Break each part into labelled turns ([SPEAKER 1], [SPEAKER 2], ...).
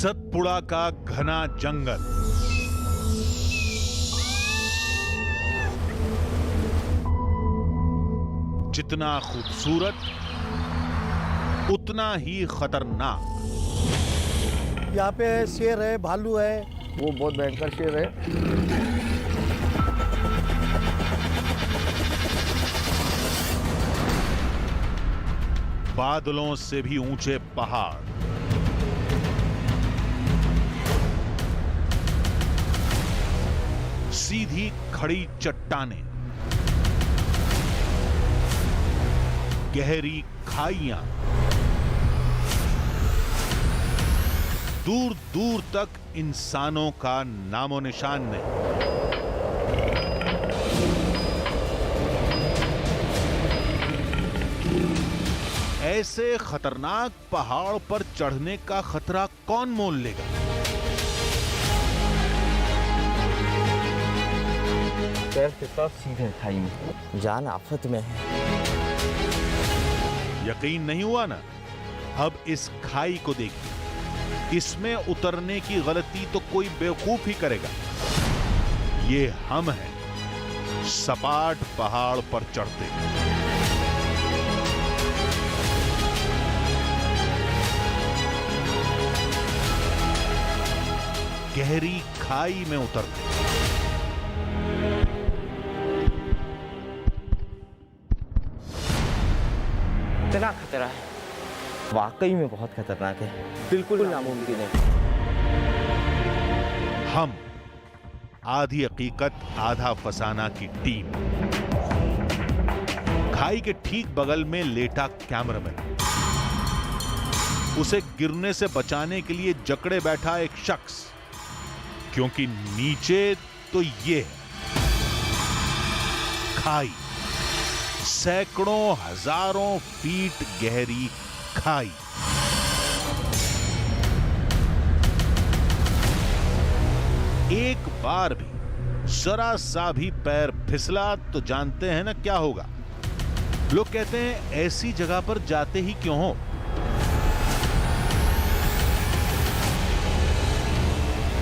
[SPEAKER 1] सतपुड़ा का घना जंगल, जितना खूबसूरत उतना ही खतरनाक।
[SPEAKER 2] यहाँ पे शेर है, भालू है।
[SPEAKER 3] वो बहुत भयंकर शेर है।
[SPEAKER 1] बादलों से भी ऊंचे पहाड़, सीधी खड़ी चट्टानें, गहरी खाइयां, दूर दूर तक इंसानों का नामो निशान नहीं। ऐसे खतरनाक पहाड़ पर चढ़ने का खतरा कौन मोल लेगा?
[SPEAKER 3] पैर फिसला सीधे खाई में, जान आफत में है।
[SPEAKER 1] यकीन नहीं हुआ ना? अब इस खाई को देखिए। इसमें उतरने की गलती तो कोई बेवकूफ ही करेगा। ये हम हैं, सपाट पहाड़ पर चढ़ते। गहरी खाई में उतरते।
[SPEAKER 3] इतना खतरा है, वाकई में बहुत खतरनाक है, बिल्कुल नामुमकिन है।
[SPEAKER 1] हम आधी हकीकत आधा फसाना की टीम, खाई के ठीक बगल में लेटा कैमरामैन, उसे गिरने से बचाने के लिए जकड़े बैठा एक शख्स, क्योंकि नीचे तो ये है खाई, सैकड़ों हजारों फीट गहरी खाई। एक बार भी जरा सा भी पैर फिसला तो जानते हैं ना क्या होगा। लोग कहते हैं ऐसी जगह पर जाते ही क्यों हो।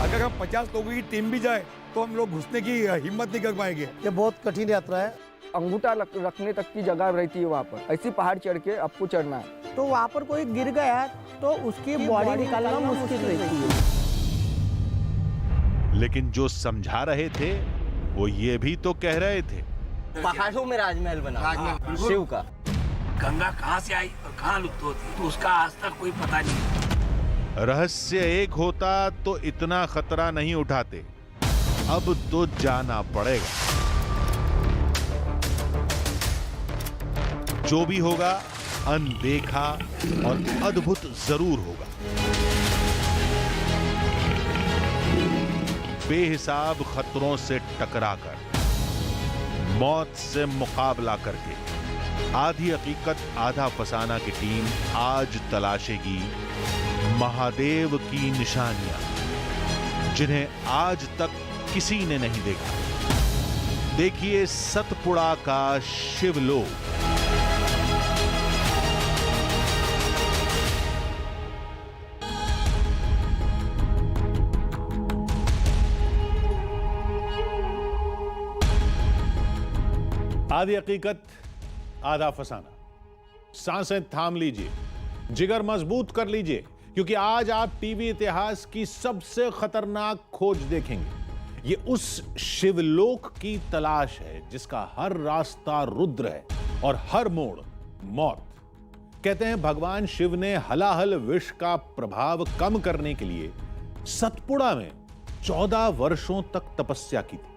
[SPEAKER 2] अगर हम 50 लोगों की टीम भी जाए तो हम लोग घुसने की हिम्मत नहीं कर पाएंगे। ये बहुत कठिन यात्रा है।
[SPEAKER 3] अंगूठा रखने तक की जगह रहती है वहाँ पर। ऐसी पहाड़ चढ़ के आपको चढ़ना है।
[SPEAKER 4] तो वहाँ पर कोई गिर गया तो उसकी बॉडी निकालना मुश्किल रहती है।
[SPEAKER 1] लेकिन जो समझा रहे थे वो ये भी तो कह रहे थे
[SPEAKER 3] पहाड़ों में राजमहल बना शिव का।
[SPEAKER 5] गंगा कहाँ से आई और कहाँ लुप्त होती तो उसका आज तक कोई पता नहीं।
[SPEAKER 1] रहस्य एक होता तो इतना खतरा नहीं उठाते। अब तो जाना पड़ेगा। जो भी होगा अनदेखा और अद्भुत जरूर होगा। बेहिसाब खतरों से टकराकर, मौत से मुकाबला करके आधी हकीकत आधा फसाना की टीम आज तलाशेगी महादेव की निशानियां, जिन्हें आज तक किसी ने नहीं देखा। देखिए सतपुड़ा का शिवलोक। आधी हकीकत आधा फसाना। सांसें थाम लीजिए, जिगर मजबूत कर लीजिए, क्योंकि आज आप टीवी इतिहास की सबसे खतरनाक खोज देखेंगे। ये उस शिवलोक की तलाश है जिसका हर रास्ता रुद्र है और हर मोड़ मौत। कहते हैं भगवान शिव ने हलाहल विष का प्रभाव कम करने के लिए सतपुड़ा में 14 वर्षों तक तपस्या की थी।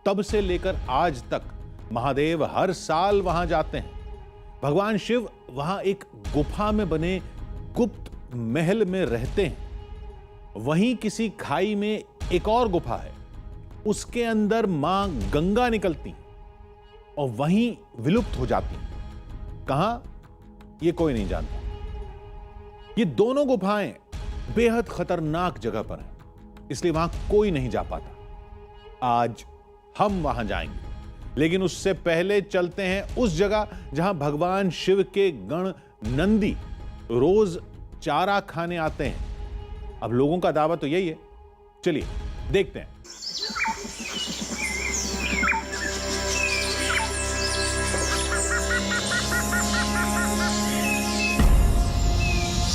[SPEAKER 1] तब से लेकर आज तक महादेव हर साल वहां जाते हैं। भगवान शिव वहां एक गुफा में बने गुप्त महल में रहते हैं। वहीं किसी खाई में एक और गुफा है, उसके अंदर मां गंगा निकलती और वहीं विलुप्त हो जाती। कहां, यह कोई नहीं जानता। ये दोनों गुफाएं बेहद खतरनाक जगह पर हैं, इसलिए वहां कोई नहीं जा पाता। आज हम वहां जाएंगे, लेकिन उससे पहले चलते हैं उस जगह जहां भगवान शिव के गण नंदी रोज चारा खाने आते हैं। अब लोगों का दावा तो यही है, चलिए देखते हैं।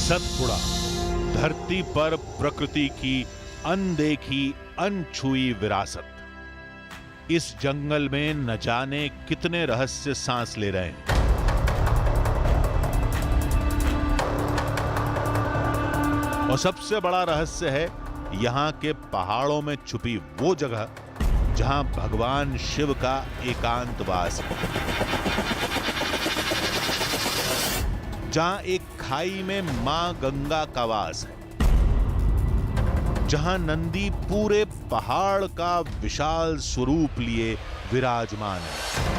[SPEAKER 1] सतपुड़ा, धरती पर प्रकृति की अनदेखी अनछुई विरासत। इस जंगल में न जाने कितने रहस्य सांस ले रहे हैं। और सबसे बड़ा रहस्य है यहां के पहाड़ों में छुपी वो जगह जहां भगवान शिव का एकांतवास है, जहां एक खाई में मां गंगा का वास है, जहां नंदी पूरे पहाड़ का विशाल स्वरूप लिए विराजमान है।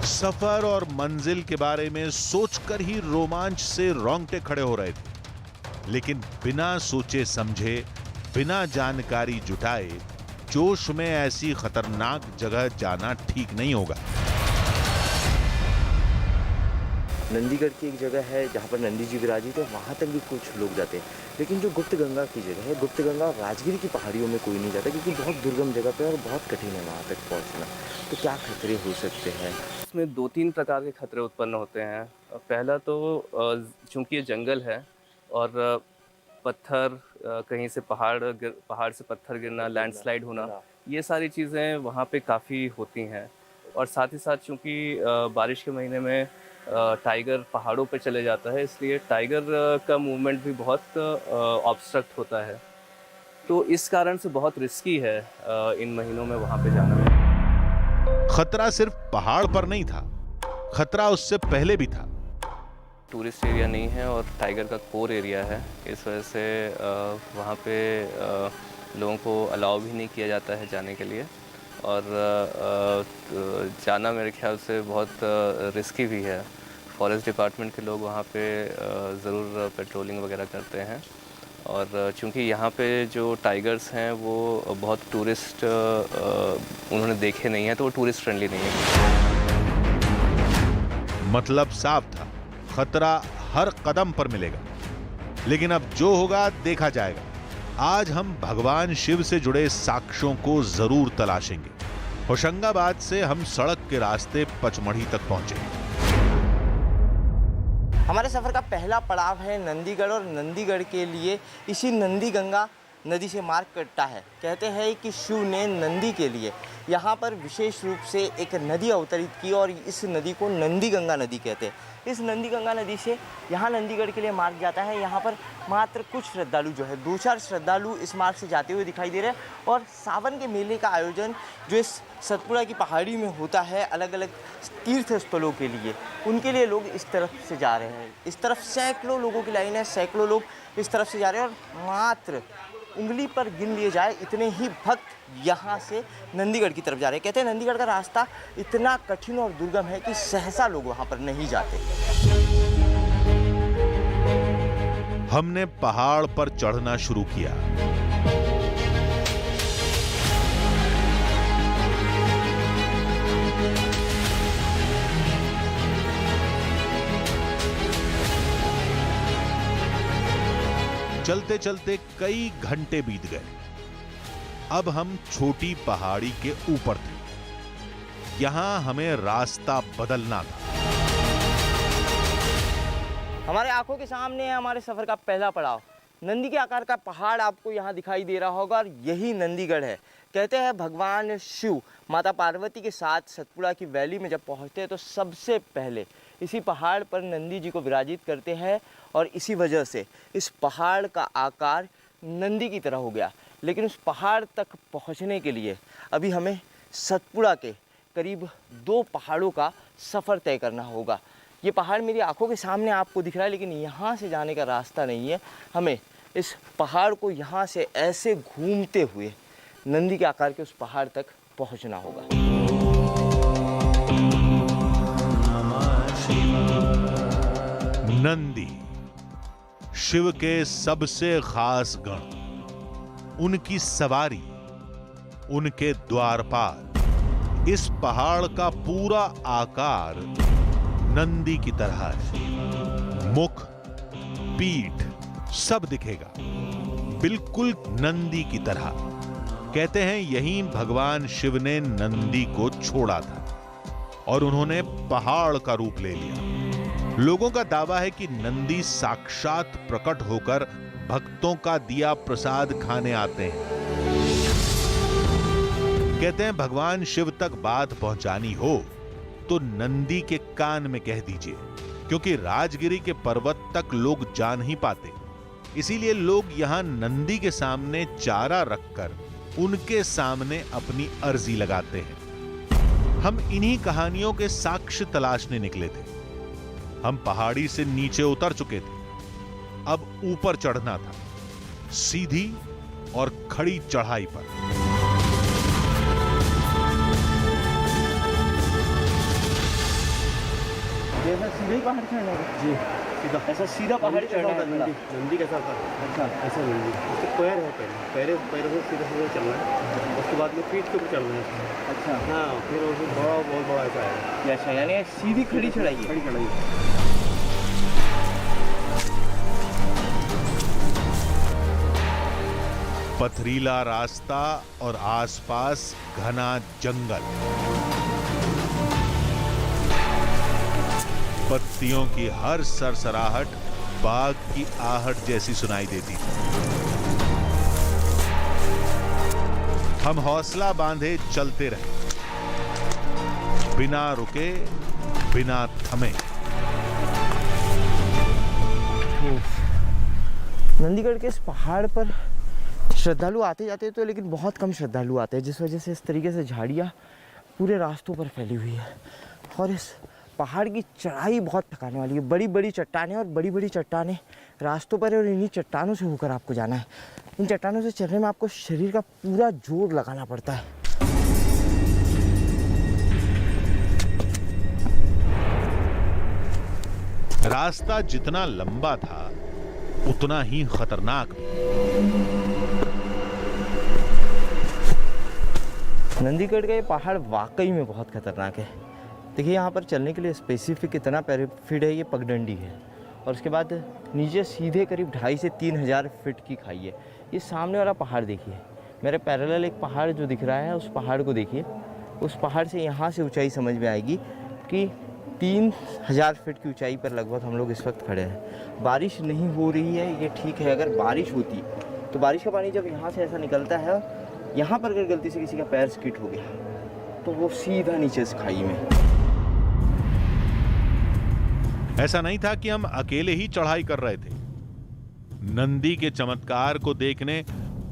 [SPEAKER 1] सफर और मंजिल के बारे में सोचकर ही रोमांच से रोंगटे खड़े हो रहे थे, लेकिन बिना सोचे समझे, बिना जानकारी जुटाए जोश में ऐसी खतरनाक जगह जाना ठीक नहीं होगा।
[SPEAKER 3] नंदीगढ़ की एक जगह है जहाँ पर नंदी जी विराजित है, वहाँ तक भी कुछ लोग जाते हैं, लेकिन जो गुप्त गंगा की जगह है, गुप्त गंगा राजगिरी की पहाड़ियों में कोई नहीं जाता, क्योंकि बहुत दुर्गम जगह पे और बहुत कठिन है वहाँ तक पहुँचना। तो क्या खतरे हो सकते हैं?
[SPEAKER 6] इसमें 2-3 प्रकार के खतरे उत्पन्न होते हैं। पहला तो चूँकि ये जंगल है और पत्थर, कहीं से पहाड़ से पत्थर गिरना, लैंडस्लाइड होना, ये सारी चीज़ें वहाँ पे काफ़ी होती हैं। और साथ ही साथ चूँकि बारिश के महीने में टाइगर पहाड़ों पे चले जाता है, इसलिए टाइगर का मूवमेंट भी बहुत ऑब्स्ट्रक्ट होता है। तो इस कारण से बहुत रिस्की है इन महीनों में वहाँ पे जाना।
[SPEAKER 1] खतरा सिर्फ पहाड़ पर नहीं था, खतरा उससे पहले भी था।
[SPEAKER 6] टूरिस्ट एरिया नहीं है और टाइगर का कोर एरिया है, इस वजह से वहाँ पे लोगों को अलाउ भी नहीं किया जाता है जाने के लिए। और जाना मेरे ख्याल से बहुत रिस्की भी है। फॉरेस्ट डिपार्टमेंट के लोग वहाँ पे ज़रूर पेट्रोलिंग वगैरह करते हैं। और चूँकि यहाँ पे जो टाइगर्स हैं वो बहुत टूरिस्ट उन्होंने देखे नहीं हैं, तो वो टूरिस्ट फ्रेंडली नहीं है।
[SPEAKER 1] मतलब साफ था, खतरा हर कदम पर मिलेगा, लेकिन अब जो होगा देखा जाएगा। आज हम भगवान शिव से जुड़े साक्ष्यों को जरूर तलाशेंगे। होशंगाबाद से हम सड़क के रास्ते पचमढ़ी तक पहुंचे।
[SPEAKER 3] हमारे सफ़र का पहला पड़ाव है नंदीगढ़, और नंदीगढ़ के लिए इसी नंदी गंगा नदी से मार्ग कटता है। कहते हैं कि शिव ने नंदी के लिए यहाँ पर विशेष रूप से एक नदी अवतरित की और इस नदी को नंदी गंगा नदी कहते हैं। इस नंदी गंगा नदी से यहाँ नंदीगढ़ के लिए मार्ग जाता है। यहाँ पर मात्र कुछ श्रद्धालु जो है, 2-4 श्रद्धालु इस मार्ग से जाते हुए दिखाई दे रहे हैं। और सावन के मेले का आयोजन जो इस सतपुड़ा की पहाड़ी में होता है अलग अलग तीर्थ स्थलों के लिए, उनके लिए लोग इस तरफ से जा रहे हैं। इस तरफ सैकड़ों लोगों की लाइन है, सैकड़ों लोग इस तरफ से जा रहे हैं और मात्र उंगली पर गिन लिए जाए इतने ही भक्त यहाँ से नंदीगढ़ की तरफ जा रहे हैं। कहते हैं नंदीगढ़ का रास्ता इतना कठिन और दुर्गम है कि सहसा लोग वहाँ पर नहीं जाते।
[SPEAKER 1] हमने पहाड़ पर चढ़ना शुरू किया। चलते चलते कई घंटे बीत गए। अब हम छोटी पहाड़ी के ऊपर थे। यहां हमें रास्ता बदलना था।
[SPEAKER 3] हमारे आंखों के सामने है हमारे सफ़र का पहला पड़ाव। नंदी के आकार का पहाड़ आपको यहाँ दिखाई दे रहा होगा और यही नंदीगढ़ है। कहते हैं भगवान शिव माता पार्वती के साथ सतपुड़ा की वैली में जब पहुँचते हैं तो सबसे पहले इसी पहाड़ पर नंदी जी को विराजित करते हैं और इसी वजह से इस पहाड़ का आकार नंदी की तरह हो गया। लेकिन उस पहाड़ तक पहुँचने के लिए अभी हमें सतपुड़ा के करीब 2 पहाड़ों का सफ़र तय करना होगा। ये पहाड़ मेरी आंखों के सामने आपको दिख रहा है, लेकिन यहाँ से जाने का रास्ता नहीं है। हमें इस पहाड़ को यहाँ से ऐसे घूमते हुए नंदी के आकार के उस पहाड़ तक पहुँचना होगा।
[SPEAKER 1] नंदी, शिव के सबसे खास गण, उनकी सवारी, उनके द्वारपाल, इस पहाड़ का पूरा आकार नंदी की तरह है। मुख, पीठ सब दिखेगा, बिल्कुल नंदी की तरह। कहते हैं यहीं भगवान शिव ने नंदी को छोड़ा था और उन्होंने पहाड़ का रूप ले लिया। लोगों का दावा है कि नंदी साक्षात प्रकट होकर भक्तों का दिया प्रसाद खाने आते हैं। कहते हैं भगवान शिव तक बात पहुंचानी हो तो नंदी के कान में कह दीजिए, क्योंकि राजगिरी के पर्वत तक लोग जा नहीं पाते। इसीलिए लोग यहां नंदी के सामने चारा रखकर उनके सामने अपनी अर्जी लगाते हैं। हम इन्हीं कहानियों के साक्ष्य तलाशने निकले थे। हम पहाड़ी से नीचे उतर चुके थे, अब ऊपर चढ़ना था, सीधी और खड़ी चढ़ाई पर।
[SPEAKER 3] जैसा सीधे ही पहाड़ चढ़ना है जी, सीधा ऐसा सीधा पहाड़ चढ़ना है।
[SPEAKER 7] नंदी कैसा होता है? अच्छा ऐसा नंदी, उसके पैर है, पैरों से सीधा सीधा चलना है, उसके बाद में पीठ के ऊपर चलना है।
[SPEAKER 3] अच्छा
[SPEAKER 7] हाँ, फिर उसमें बहुत बड़ा ऐसा है।
[SPEAKER 3] अच्छा, यानी सीधी खड़ी चढ़ाई है।
[SPEAKER 7] खड़ी चढ़ाई।
[SPEAKER 1] पथरीला रास्ता और आसपास घना जंगल। पत्तियों की हर सरसराहट बाघ की आहट जैसी सुनाई देती थी। हम हौसला बांधे चलते रहे, बिना रुके, बिना थमे।
[SPEAKER 3] नंदीगढ़ के इस पहाड़ पर श्रद्धालु आते जाते तो, लेकिन बहुत कम श्रद्धालु आते हैं, जिस वजह से इस तरीके से झाड़ियाँ पूरे रास्तों पर फैली हुई है। और इस पहाड़ की चढ़ाई बहुत थकाने वाली है। बड़ी बड़ी चट्टानें और बड़ी बड़ी चट्टानें रास्तों पर है और इन्हीं चट्टानों से होकर आपको जाना है। इन चट्टानों से चढ़ने में आपको शरीर का पूरा जोर लगाना पड़ता है।
[SPEAKER 1] रास्ता जितना लंबा था उतना ही खतरनाक भी।
[SPEAKER 3] नंदीगढ़ का ये पहाड़ वाकई में बहुत खतरनाक है। देखिए, यहाँ पर चलने के लिए स्पेसिफिक इतना फीट है, ये पगडंडी है, और उसके बाद नीचे सीधे करीब 2,500 से 3,000 फीट की खाई है। ये सामने वाला पहाड़ देखिए, मेरे पैरेलल एक पहाड़ जो दिख रहा है, उस पहाड़ को देखिए। उस पहाड़ से यहाँ से ऊंचाई समझ में आएगी कि 3,000 फीट की ऊंचाई पर लगभग हम लोग इस वक्त खड़े हैं। बारिश नहीं हो रही है, ये ठीक है। अगर बारिश होती तो बारिश का पानी जब यहाँ से ऐसा निकलता है, यहाँ पर अगर गलती से किसी का पैर स्किट हो गया तो वो सीधा नीचे इस खाई में।
[SPEAKER 1] ऐसा नहीं था कि हम अकेले ही चढ़ाई कर रहे थे। नंदी के चमत्कार को देखने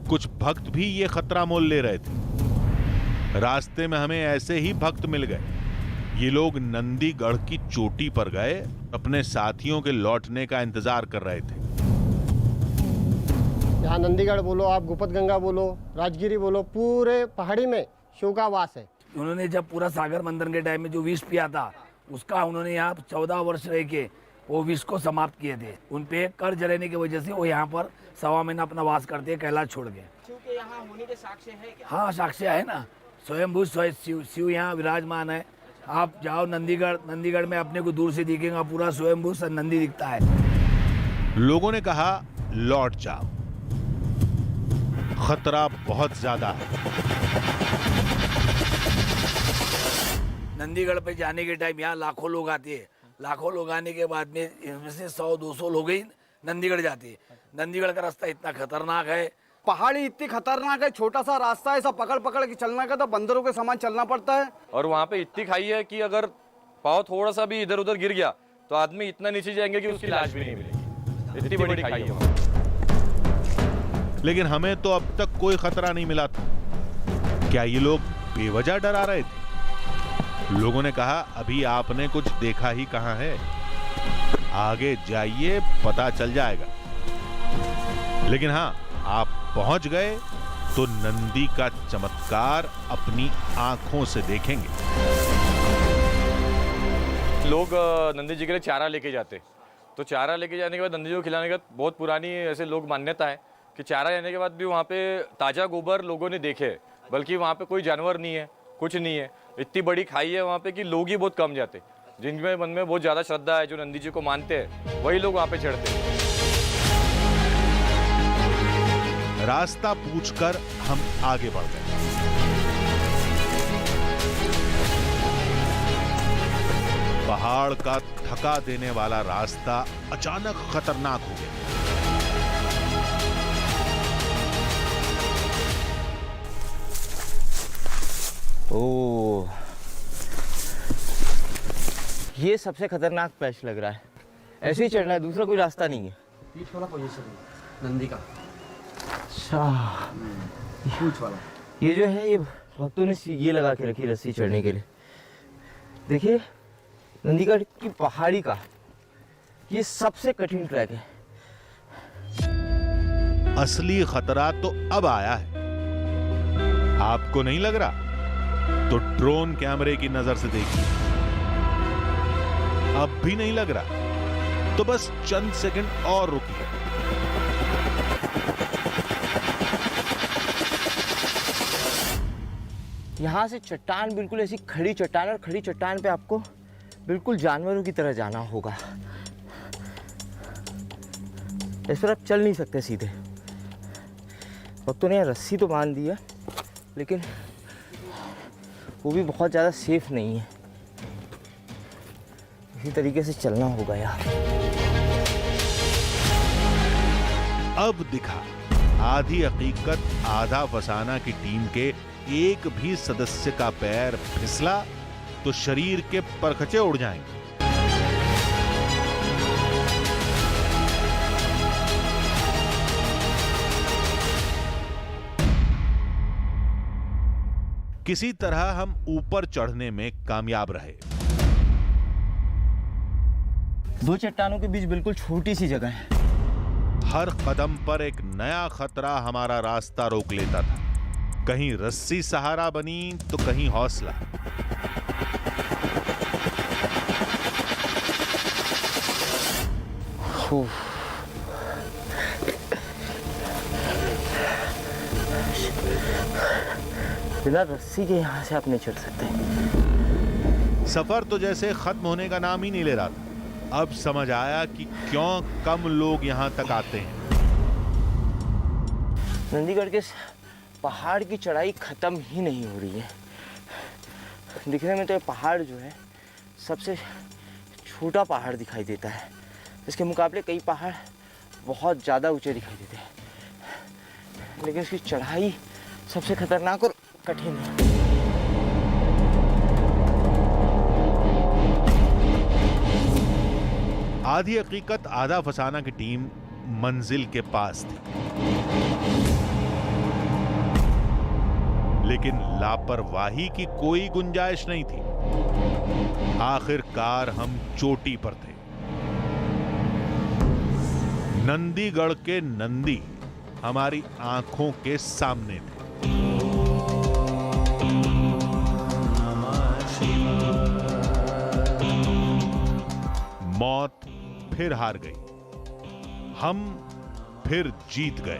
[SPEAKER 1] कुछ भक्त भी ये खतरा मोल ले रहे थे। रास्ते में हमें ऐसे ही भक्त मिल गए। ये लोग नंदीगढ़ की चोटी पर गए, अपने साथियों के लौटने का इंतजार कर रहे थे।
[SPEAKER 4] यहाँ नंदीगढ़ बोलो, आप गुपत गंगा बोलो, राजगिरी बोलो, पूरे पहाड़ी में शिव का वास है।
[SPEAKER 5] उन्होंने जब पूरा सागर मंथन के टाइम में जो विष पिया था, उसका उन्होंने यहाँ 14 वर्ष रह के वो विष को समाप्त किए थे। उन पे कर्ज रहने की वजह से वो यहाँ पर 1.25 महीना अपना वास करते हैं, कैलाश छोड़ के।
[SPEAKER 3] क्योंकि यहाँ होने के साक्ष्य है क्या?
[SPEAKER 5] हाँ, साक्ष्य है ना। स्वयंभू शिव यहाँ विराजमान है। आप जाओ नंदीगढ़ में अपने को दूर से दिखेगा, पूरा स्वयंभू नंदी दिखता है।
[SPEAKER 1] लोगों ने कहा लौट जाओ, खतरा बहुत ज्यादा है।
[SPEAKER 5] नंदीगढ़ पे जाने के टाइम यहाँ लाखों लोग आते हैं। लाखों लोग आने के बाद में इनमें से 100-200 लोग ही नंदीगढ़ जाते हैं। नंदीगढ़ का रास्ता इतना खतरनाक है,
[SPEAKER 8] पहाड़ी इतनी खतरनाक है, छोटा सा रास्ता है, सब पकड़ पकड़ के चलना का, तो बंदरों के समान चलना पड़ता है।
[SPEAKER 9] और वहाँ पे इतनी खाई है कि अगर पाँव थोड़ा सा भी इधर उधर गिर गया तो आदमी इतना नीचे जाएंगे कि उसकी लाश भी नहीं मिलेगी। इतनी बड़ी खाई है वहाँ।
[SPEAKER 1] लेकिन हमें तो अब तक कोई खतरा नहीं मिला था। क्या ये लोग बेवजह डरा रहे थे? लोगों ने कहा अभी आपने कुछ देखा ही कहां है, आगे जाइए पता चल जाएगा। लेकिन हां, आप पहुंच गए तो नंदी का चमत्कार अपनी आंखों से देखेंगे।
[SPEAKER 9] लोग नंदी जी के लिए चारा लेके जाते, तो चारा लेके जाने के बाद नंदी जी को खिलाने का बहुत पुरानी ऐसे लोग मान्यता है कि चारा लेने के बाद भी वहाँ पे ताज़ा गोबर लोगों ने देखे, बल्कि वहाँ पे कोई जानवर नहीं है, कुछ नहीं है। इतनी बड़ी खाई है वहाँ पे कि लोग ही बहुत कम जाते। जिनमें मन में बहुत ज़्यादा श्रद्धा है, जो नंदी जी को मानते हैं, वही लोग वहाँ पे चढ़ते हैं।
[SPEAKER 1] रास्ता पूछकर हम आगे बढ़ गए। पहाड़ का थका देने वाला रास्ता अचानक खतरनाक हो गया।
[SPEAKER 3] ओह, ये सबसे खतरनाक पैच लग रहा है। ऐसे ही चढ़ना है, दूसरा कोई रास्ता नहीं है।
[SPEAKER 8] पीठ वाला पोजीशन है नंदी का।
[SPEAKER 3] अच्छा,
[SPEAKER 8] पीठ वाला
[SPEAKER 3] ये जो है ये भक्तों ने ये लगा के रखी रस्सी चढ़ने के लिए। देखिए, नंदीगढ़ की पहाड़ी का ये सबसे कठिन ट्रैक है।
[SPEAKER 1] असली खतरा तो अब आया है। आपको नहीं लग रहा? तो ड्रोन कैमरे की नजर से देखिए। अब भी नहीं लग रहा? तो बस चंद सेकंड और रुकिए।
[SPEAKER 3] यहाँ से चट्टान बिल्कुल ऐसी खड़ी चट्टान, और खड़ी चट्टान पे आपको बिल्कुल जानवरों की तरह जाना होगा। इस पर आप चल नहीं सकते सीधे। भक्तों ने यहाँ रस्सी तो बांध दी है, लेकिन वो भी बहुत ज़्यादा सेफ नहीं है। इसी तरीके से चलना होगा यार।
[SPEAKER 1] अब दिखा आधी हकीकत आधा फसाना की टीम के एक भी सदस्य का पैर फिसला तो शरीर के परखचे उड़ जाएंगे। किसी तरह हम ऊपर चढ़ने में कामयाब रहे।
[SPEAKER 3] दो चट्टानों के बीच बिल्कुल छोटी सी जगह है।
[SPEAKER 1] हर कदम पर एक नया खतरा हमारा रास्ता रोक लेता था। कहीं रस्सी सहारा बनी तो कहीं हौसला।
[SPEAKER 3] बिना रस्सी के यहाँ से आप नहीं चढ़ सकते।
[SPEAKER 1] सफर तो जैसे खत्म होने का नाम ही नहीं ले रहा था। अब समझ आया कि क्यों कम लोग यहां तक आते हैं।
[SPEAKER 3] नंदीगढ़ के पहाड़ की चढ़ाई खत्म ही नहीं हो रही है। दिखने में तो ये पहाड़ जो है सबसे छोटा पहाड़ दिखाई देता है। इसके मुकाबले कई पहाड़ बहुत ज़्यादा ऊंचे दिखाई देते हैं, लेकिन इसकी चढ़ाई सबसे खतरनाक और कठिन है।
[SPEAKER 1] आधी हकीकत आधा फसाना की टीम मंजिल के पास थी, लेकिन लापरवाही की कोई गुंजाइश नहीं थी। आखिरकार हम चोटी पर थे। नंदीगढ़ के नंदी हमारी आंखों के सामने थे। मौत फिर हार गई, हम फिर जीत गए।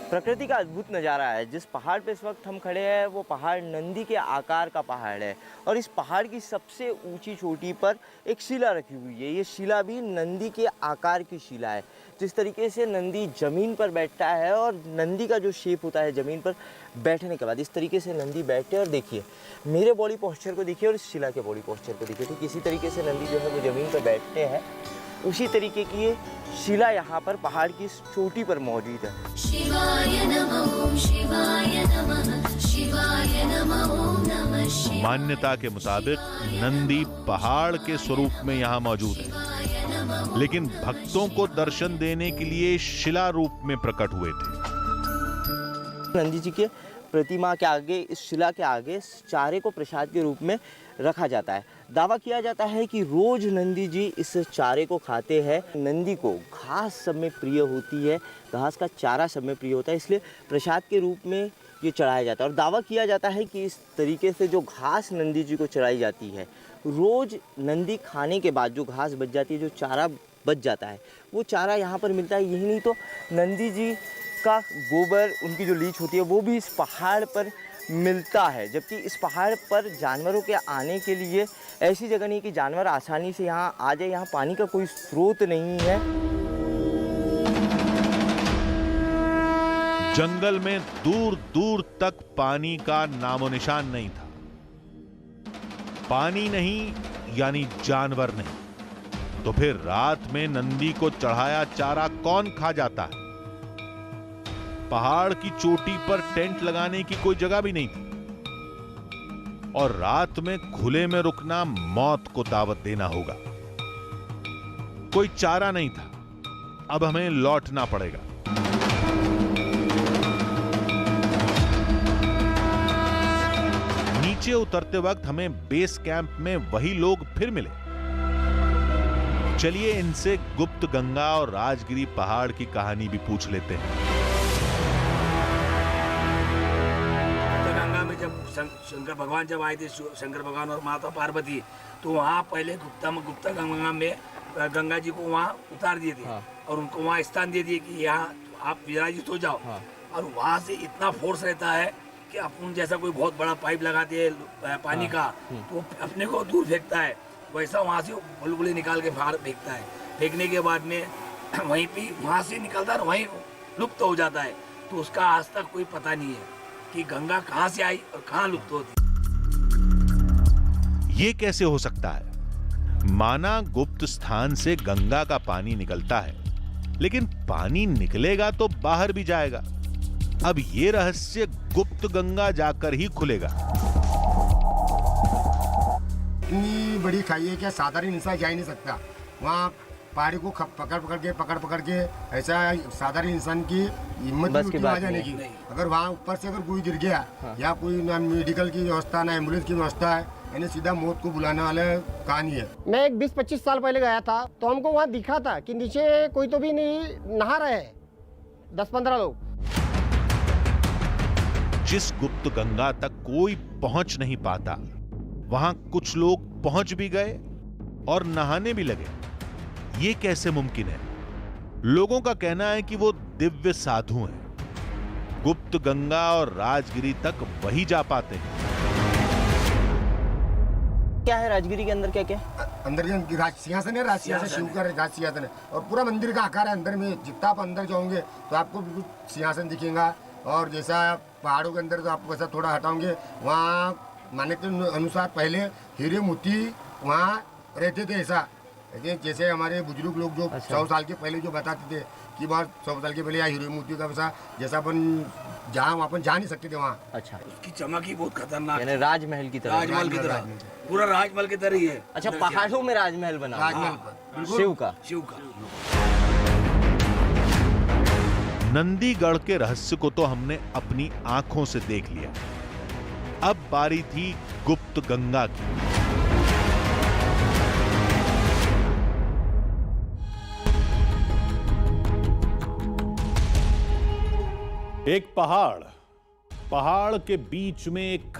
[SPEAKER 3] प्रकृति का अद्भुत नज़ारा है। जिस पहाड़ पे इस वक्त हम खड़े हैं वो पहाड़ नंदी के आकार का पहाड़ है, और इस पहाड़ की सबसे ऊंची चोटी पर एक शिला रखी हुई है। ये शिला भी नंदी के आकार की शिला है। जिस तरीके से नंदी ज़मीन पर बैठता है, और नंदी का जो शेप होता है ज़मीन पर बैठने के बाद, इस तरीके से नंदी बैठे। और देखिए मेरे बॉडी पोस्चर को देखिए और इस शिला के बॉडी पोस्चर को देखिए। ठीक इसी तरीके से नंदी जो है वो ज़मीन पर बैठते हैं। उसी तरीके की ये शिला यहाँ पर पहाड़ की इस चोटी पर मौजूद है।
[SPEAKER 10] शिवाय नमः, शिवाय नमः, शिवाय नमः, ओम नमः शिवाय।
[SPEAKER 1] मान्यता के मुताबिक नंदी पहाड़ के स्वरूप में यहाँ मौजूद है, लेकिन भक्तों को दर्शन देने के लिए शिला रूप में प्रकट हुए थे।
[SPEAKER 3] नंदी जी के प्रतिमा के आगे, इस शिला के आगे चारे को प्रसाद के रूप में रखा जाता है। दावा किया जाता है कि रोज नंदी जी इस चारे को खाते हैं। नंदी को घास सब में प्रिय होती है, घास का चारा सब में प्रिय होता है, इसलिए प्रसाद के रूप में ये चढ़ाया जाता है। और दावा किया जाता है कि इस तरीके से जो घास नंदी जी को चढ़ाई जाती है, रोज नंदी खाने के बाद जो घास बच जाती है, जो चारा बच जाता है, वो चारा यहाँ पर मिलता है। यही नहीं तो नंदी जी का गोबर, उनकी जो लीच होती है, वो भी इस पहाड़ पर मिलता है, जबकि इस पहाड़ पर जानवरों के आने के लिए ऐसी जगह नहीं कि जानवर आसानी से यहाँ आ जाए। यहाँ पानी का कोई स्रोत नहीं है।
[SPEAKER 1] जंगल में दूर दूर तक पानी का नामो निशान नहीं था। पानी नहीं यानी जानवर नहीं, तो फिर रात में नंदी को चढ़ाया चारा कौन खा जाता है? पहाड़ की चोटी पर टेंट लगाने की कोई जगह भी नहीं थी, और रात में खुले में रुकना मौत को दावत देना होगा। कोई चारा नहीं था, अब हमें लौटना पड़ेगा। नीचे उतरते वक्त हमें बेस कैंप में वही लोग फिर मिले। चलिए इनसे गुप्त गंगा और राजगिरी पहाड़ की कहानी भी पूछ लेते हैं।
[SPEAKER 5] गंगा में जब शंकर भगवान जब आए थे, शंकर भगवान और माता पार्वती, तो वहाँ पहले गुप्ता गंगा में गंगा जी को वहाँ उतार दिए थे। और उनको वहाँ स्थान दे दिए कि यहाँ आप विराजित हो जाओ। और वहाँ से इतना फोर्स रहता है कि अपन जैसा कोई बहुत बड़ा पाइप लगाते हैं पानी का, तो अपने को दूर फेंकता है, वैसा वहाँ से बुलबुले निकाल के बाहर फेंकता है। फेंकने के बाद में वहीं पे वहाँ से निकलता है, वहीं लुप्त हो जाता है। तो उसका आज तक कोई पता नहीं है कि गंगा कहाँ से आई और कहाँ लुप्त होती।
[SPEAKER 1] ये कैसे हो सकता है? माना गुप्त स्थान से गंगा का पानी निकलता है, लेकिन पानी निकलेगा तो बाहर भी जाएगा। अब ये रहस्य गुप्त गंगा जाकर ही खुलेगा।
[SPEAKER 4] इतनी बड़ी खाई है क्या साधारण इंसान जा ही नहीं सकता। वहाँ पहाड़ी को पकड़ पकड़ के ऐसा साधारण इंसान की हिम्मत नहीं होती वहाँ जाने की। अगर वहाँ ऊपर से अगर कोई गिर गया, या कोई ना मेडिकल की व्यवस्था ना एम्बुलेंस की व्यवस्था है, यानी सीधा मौत को बुलाने वाला कहानी है। मैं एक 20-25 साल पहले गया था, तो हमको वहाँ दिखा था कि नीचे कोई तो भी नहीं नहा रहे हैं, 10-15 लोग।
[SPEAKER 1] जिस गुप्त गंगा तक कोई पहुंच नहीं पाता, वहां कुछ लोग पहुंच भी गए और नहाने भी लगे। ये कैसे मुमकिन है? लोगों का कहना है कि वो दिव्य साधु हैं। गुप्त गंगा और राजगिरी तक वही जा पाते हैं।
[SPEAKER 3] क्या है राजगिरी के अंदर? क्या
[SPEAKER 4] अंदर राज सिंहासन है, राज सिंहासन शिव का राज सिंहासन है, और पूरा मंदिर का आकार है। अंदर में जितना आप अंदर जाओगे तो आपको बिल्कुल सिंहासन दिखेगा। और जैसा पहाड़ों के अंदर तो आपको वैसा थोड़ा हटाओगे, वहाँ मान्यता के अनुसार पहले हीरे मोती वहाँ रहते थे। ऐसा जैसे हमारे बुजुर्ग लोग जो 100 साल के पहले जो बताते थे कि वहाँ 100 साल के पहले यहाँ हीरे मोती का वैसा जैसा अपन जा नहीं सकते थे वहाँ।
[SPEAKER 3] अच्छा,
[SPEAKER 5] उसकी चमक ही बहुत खतरनाक
[SPEAKER 3] यानी राजमहल की तरह।
[SPEAKER 5] राजमहल की तरह, पूरा राजमहल की तरह ही है।
[SPEAKER 3] अच्छा, पहाड़ों में राजमहल बना?
[SPEAKER 4] राजमहल
[SPEAKER 3] शिव का।
[SPEAKER 1] नंदीगढ़ के रहस्य को तो हमने अपनी आंखों से देख लिया। अब बारी थी गुप्त गंगा की। एक पहाड़ के बीच में एक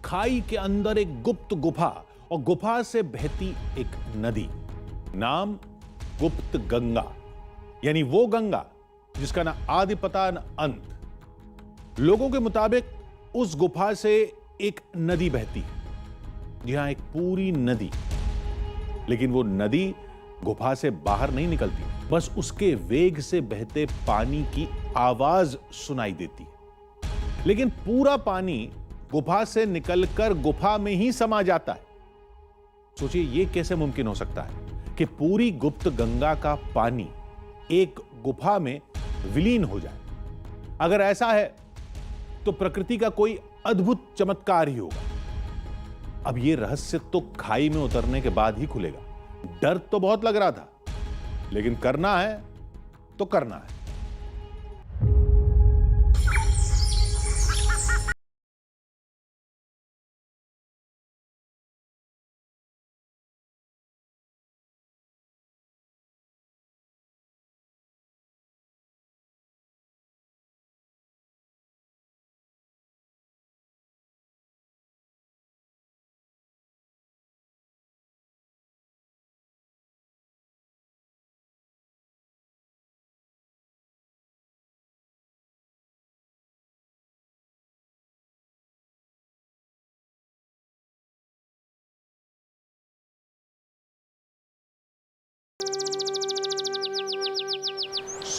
[SPEAKER 1] खाई के अंदर एक गुप्त गुफा, और गुफा से बहती एक नदी, नाम गुप्त गंगा। यानी वो गंगा जिसका ना आदि पता न अंत। लोगों के मुताबिक उस गुफा से एक नदी बहती है। जी हां, एक पूरी नदी। लेकिन वो नदी गुफा से बाहर नहीं निकलती, बस उसके वेग से बहते पानी की आवाज सुनाई देती है। लेकिन पूरा पानी गुफा से निकलकर गुफा में ही समा जाता है। सोचिए, ये कैसे मुमकिन हो सकता है कि पूरी गुप्त गंगा का पानी एक गुफा में विलीन हो जाए? अगर ऐसा है तो प्रकृति का कोई अद्भुत चमत्कार ही होगा। अब यह रहस्य तो खाई में उतरने के बाद ही खुलेगा। डर तो बहुत लग रहा था, लेकिन करना है तो करना है।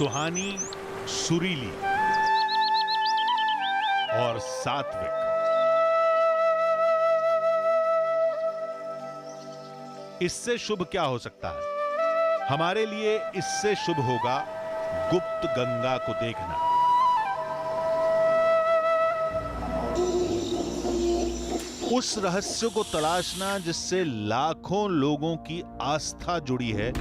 [SPEAKER 1] सुहानी, सुरीली और सात्विक। इससे शुभ क्या हो सकता है? हमारे लिए इससे शुभ होगा गुप्त गंगा को देखना। उस रहस्य को तलाशना जिससे लाखों लोगों की आस्था जुड़ी है,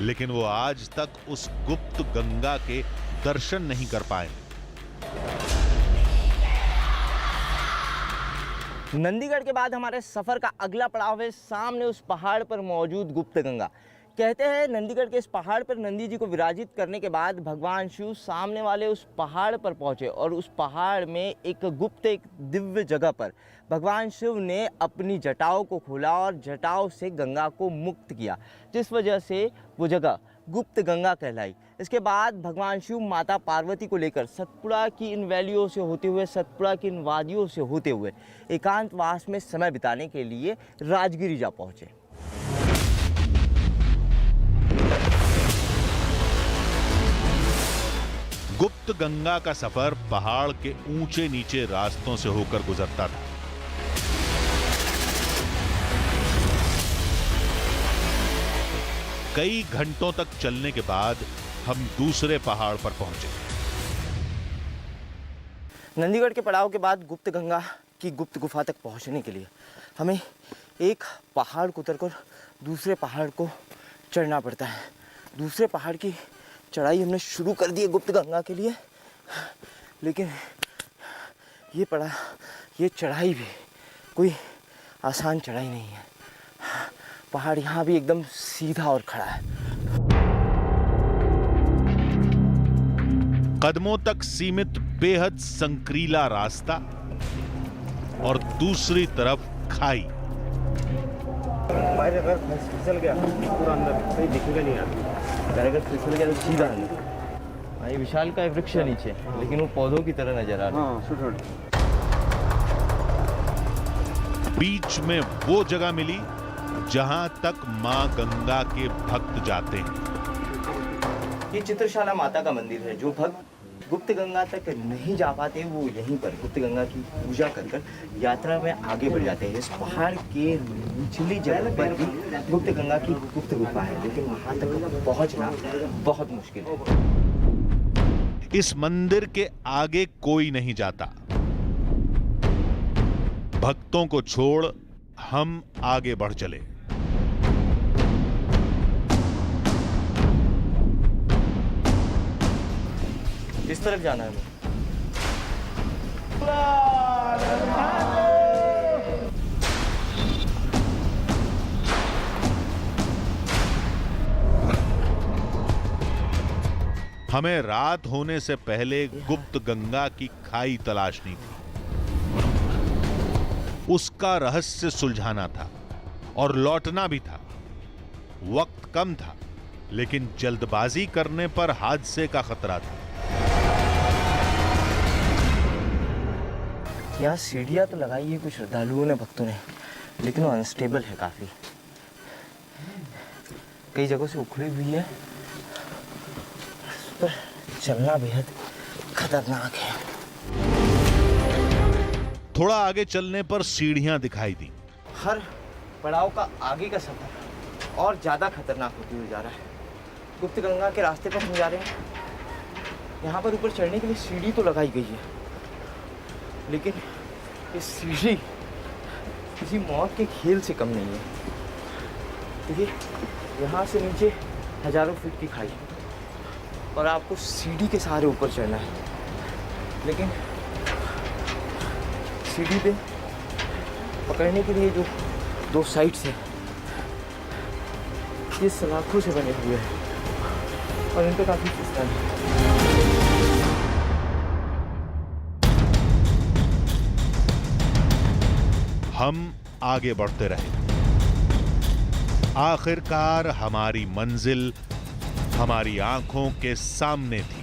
[SPEAKER 1] लेकिन वो आज तक उस गुप्त गंगा के दर्शन नहीं कर पाए।
[SPEAKER 3] नंदीगढ़ के बाद हमारे सफ़र का अगला पड़ाव है सामने उस पहाड़ पर मौजूद गुप्त गंगा। कहते हैं नंदीगढ़ के इस पहाड़ पर नंदी जी को विराजित करने के बाद भगवान शिव सामने वाले उस पहाड़ पर पहुंचे और उस पहाड़ में एक दिव्य जगह पर भगवान शिव ने अपनी जटाओं को खोला और जटाओं से गंगा को मुक्त किया, जिस वजह से वो जगह गुप्त गंगा कहलाई। इसके बाद भगवान शिव माता पार्वती को लेकर सतपुड़ा की इन वैलियों से होते हुए, सतपुड़ा की इन वादियों से होते हुए एकांतवास में समय बिताने के लिए राजगिरी जा पहुंचे।
[SPEAKER 1] गुप्त गंगा का सफर पहाड़ के ऊंचे नीचे रास्तों से होकर गुजरता था। कई घंटों तक चलने के बाद हम दूसरे पहाड़ पर पहुंचे।
[SPEAKER 3] नंदीगढ़ के पड़ाव के बाद गुप्त गंगा की गुप्त गुफा तक पहुंचने के लिए हमें एक पहाड़ को उतरकर दूसरे पहाड़ को चढ़ना पड़ता है। दूसरे पहाड़ की चढ़ाई हमने शुरू कर दी है गुप्त गंगा के लिए, लेकिन ये चढ़ाई भी कोई आसान चढ़ाई नहीं है। पहाड़ यहाँ भी एकदम सीधा और खड़ा है।
[SPEAKER 1] कदमों तक सीमित बेहद संकीर्णा रास्ता और दूसरी तरफ खाई।
[SPEAKER 7] पैर अगर फिसल गया पूरा अंदर सही दिखेगा नहीं आदमी।
[SPEAKER 3] अगर फिसल गया तो सीधा अंदर। ये विशाल का वृक्ष है नीचे, लेकिन वो पौधों की तरह नजर आ रहा है।
[SPEAKER 1] बीच में वो जगह मिली जहां तक मां गंगा के भक्त जाते हैं।
[SPEAKER 3] ये चित्रशाला माता का मंदिर है। जो भक्त गुप्त गंगा तक नहीं जा पाते वो यहीं पर गुप्त गंगा की पूजा कर यात्रा में आगे बढ़ जाते हैं। इस पहाड़ के निचली जगह पर भी गुप्त गंगा की गुप्त गुफा है, लेकिन वहां तक पहुंचना बहुत मुश्किल है।
[SPEAKER 1] इस मंदिर के आगे कोई नहीं जाता। भक्तों को छोड़ हम आगे बढ़ चले।
[SPEAKER 3] इस तरफ जाना है हमें।
[SPEAKER 1] हमें रात होने से पहले गुप्त गंगा की खाई तलाशनी थी। उसका रहस्य सुलझाना था और लौटना भी था। वक्त कम था, लेकिन जल्दबाजी करने पर हादसे का खतरा था।
[SPEAKER 3] यहाँ सीढ़ियाँ तो लगाई है कुछ श्रद्धालुओं ने, भक्तों ने, लेकिन वो अनस्टेबल है काफ़ी। कई जगहों से उखड़ी हुई है, पर चलना बेहद खतरनाक है।
[SPEAKER 1] थोड़ा आगे चलने पर सीढ़ियां दिखाई दी।
[SPEAKER 3] हर पड़ाव का आगे का सफर और ज़्यादा खतरनाक होते हुए जा रहा है। गुप्त गंगा के रास्ते पर हम जा रहे हैं। यहाँ पर ऊपर चढ़ने के लिए सीढ़ी तो लगाई गई है, लेकिन ये सीढ़ी किसी मौत के खेल से कम नहीं है। देखिए, यहाँ से नीचे हजारों फीट की खाई और आपको सीढ़ी के सहारे ऊपर चढ़ना है, लेकिन सीढ़ी पे पकड़ने के लिए जो दो साइड्स हैं ये सलाखों से बने हुए हैं और इन पे काफ़ी फिसलन है।
[SPEAKER 1] हम आगे बढ़ते रहे। आखिरकार हमारी मंजिल हमारी आंखों के सामने थी।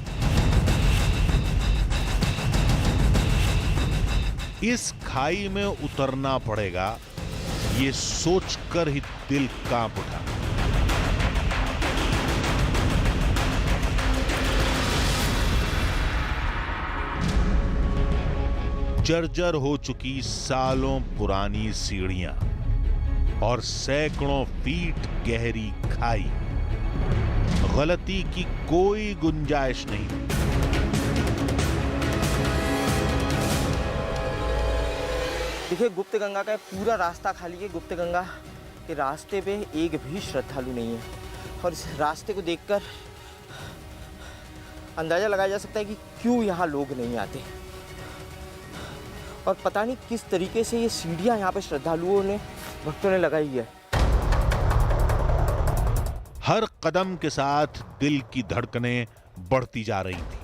[SPEAKER 1] इस खाई में उतरना पड़ेगा, ये सोचकर ही दिल कांप उठा। जर्जर हो चुकी सालों पुरानी सीढ़ियां और सैकड़ों फीट गहरी खाई, गलती की कोई गुंजाइश नहीं थी।
[SPEAKER 3] देखिए, गुप्त गंगा का पूरा रास्ता खाली है। गुप्त गंगा के रास्ते पे एक भी श्रद्धालु नहीं है और इस रास्ते को देखकर अंदाज़ा लगाया जा सकता है कि क्यों यहाँ लोग नहीं आते। और पता नहीं किस तरीके से ये सीढ़ियाँ यहाँ पे श्रद्धालुओं ने, भक्तों ने लगाई है।
[SPEAKER 1] हर कदम के साथ दिल की धड़कनें बढ़ती जा रही थी।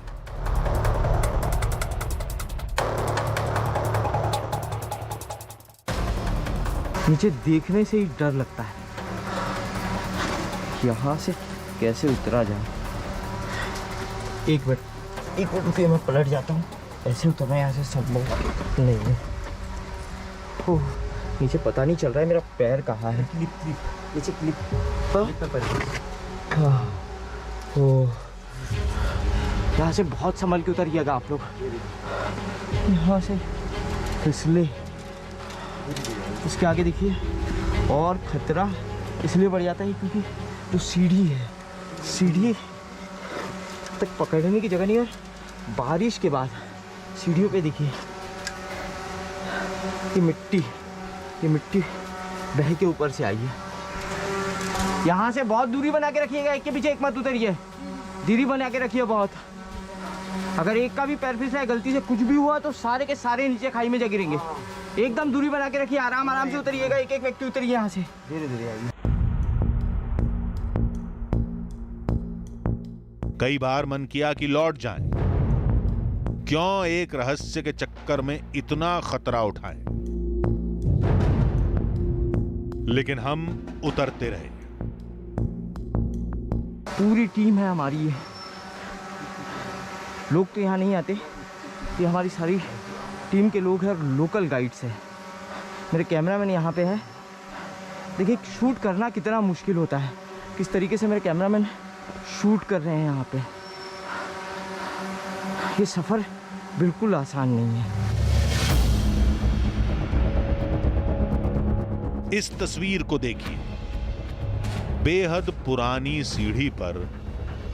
[SPEAKER 3] नीचे देखने से ही डर लगता है, यहाँ से कैसे उतरा जाए। एक मिनट रुकिए, मैं पलट जाता हूँ। ऐसे उतरना यहाँ से संभव नहीं है। ओह, नीचे पता नहीं चल रहा है मेरा पैर कहाँ है। नीचे क्लिप ओह, यहाँ से बहुत संभल के उतरिएगा आप लोग। यहाँ से फिसले, उसके आगे देखिए, और खतरा इसलिए बढ़ जाता है क्योंकि जो सीढ़ी है, सीढ़ी तक पकड़ने की जगह नहीं। और बारिश के बाद सीढ़ियों पे देखिए, ये मिट्टी बह के ऊपर से आई है। यहाँ से बहुत दूरी बना के रखिएगा, एक के पीछे एक मत उतरिए, दूरी बना के रखिए बहुत। अगर एक का भी पैर फिसला, गलती से कुछ भी हुआ तो सारे के सारे नीचे खाई में जा गिरेंगे। एकदम दूरी बना के रखिए, आराम से उतरिएगा, एक एक व्यक्ति उतरिए यहाँ से, धीरे धीरे आइए।
[SPEAKER 1] कई बार मन किया कि लौट जाएं। क्यों एक रहस्य के चक्कर में इतना खतरा उठाएं? लेकिन हम उतरते रहे।
[SPEAKER 3] पूरी टीम है हमारी ये, लोग तो यहाँ नहीं आते, ये हमारी सारी टीम के लोग हैं और लोकल गाइड्स हैं। मेरे कैमरामैन यहाँ पे है। देखिए, शूट करना कितना मुश्किल होता है, किस तरीके से मेरे कैमरामैन शूट कर रहे हैं यहाँ पे। ये सफ़र बिल्कुल आसान नहीं है।
[SPEAKER 1] इस तस्वीर को देखिए, बेहद पुरानी सीढ़ी पर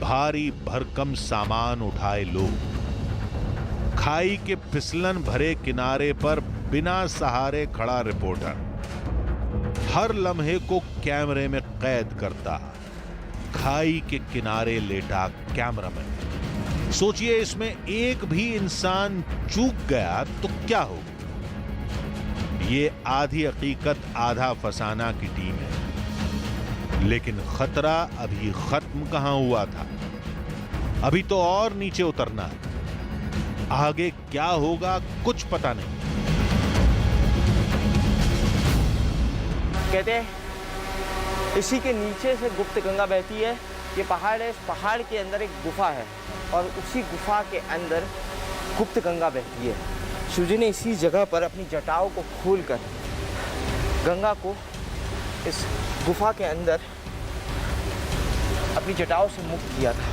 [SPEAKER 1] भारी भरकम सामान उठाए लोग, खाई के फिसलन भरे किनारे पर बिना सहारे खड़ा रिपोर्टर, हर लम्हे को कैमरे में कैद करता खाई के किनारे लेटा कैमरामैन। सोचिए, इसमें एक भी इंसान चूक गया तो क्या होगा। ये आधी हकीकत आधा फसाना की टीम है, लेकिन खतरा अभी खत्म कहां हुआ था। अभी तो और नीचे उतरना है। आगे क्या होगा कुछ पता नहीं।
[SPEAKER 3] कहते हैं इसी के नीचे से गुप्त गंगा बहती है। ये पहाड़ है, इस पहाड़ के अंदर एक गुफा है और उसी गुफा के अंदर गुप्त गंगा बहती है। शिवजी ने इसी जगह पर अपनी जटाओं को खोलकर गंगा को इस गुफा के अंदर अपनी जटाओं से मुक्त किया था।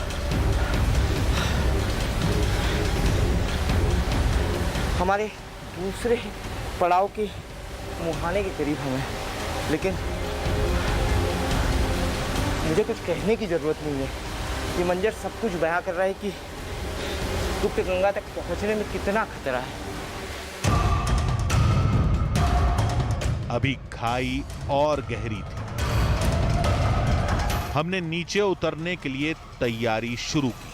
[SPEAKER 3] हमारे दूसरे पड़ाव के मुहाने के करीब हमें, लेकिन मुझे कुछ कहने की ज़रूरत नहीं है। ये मंजर सब कुछ बयां कर रहा है कि गुप्त गंगा तक पहुंचने में कितना खतरा है।
[SPEAKER 1] अभी खाई और गहरी थी। हमने नीचे उतरने के लिए तैयारी शुरू की।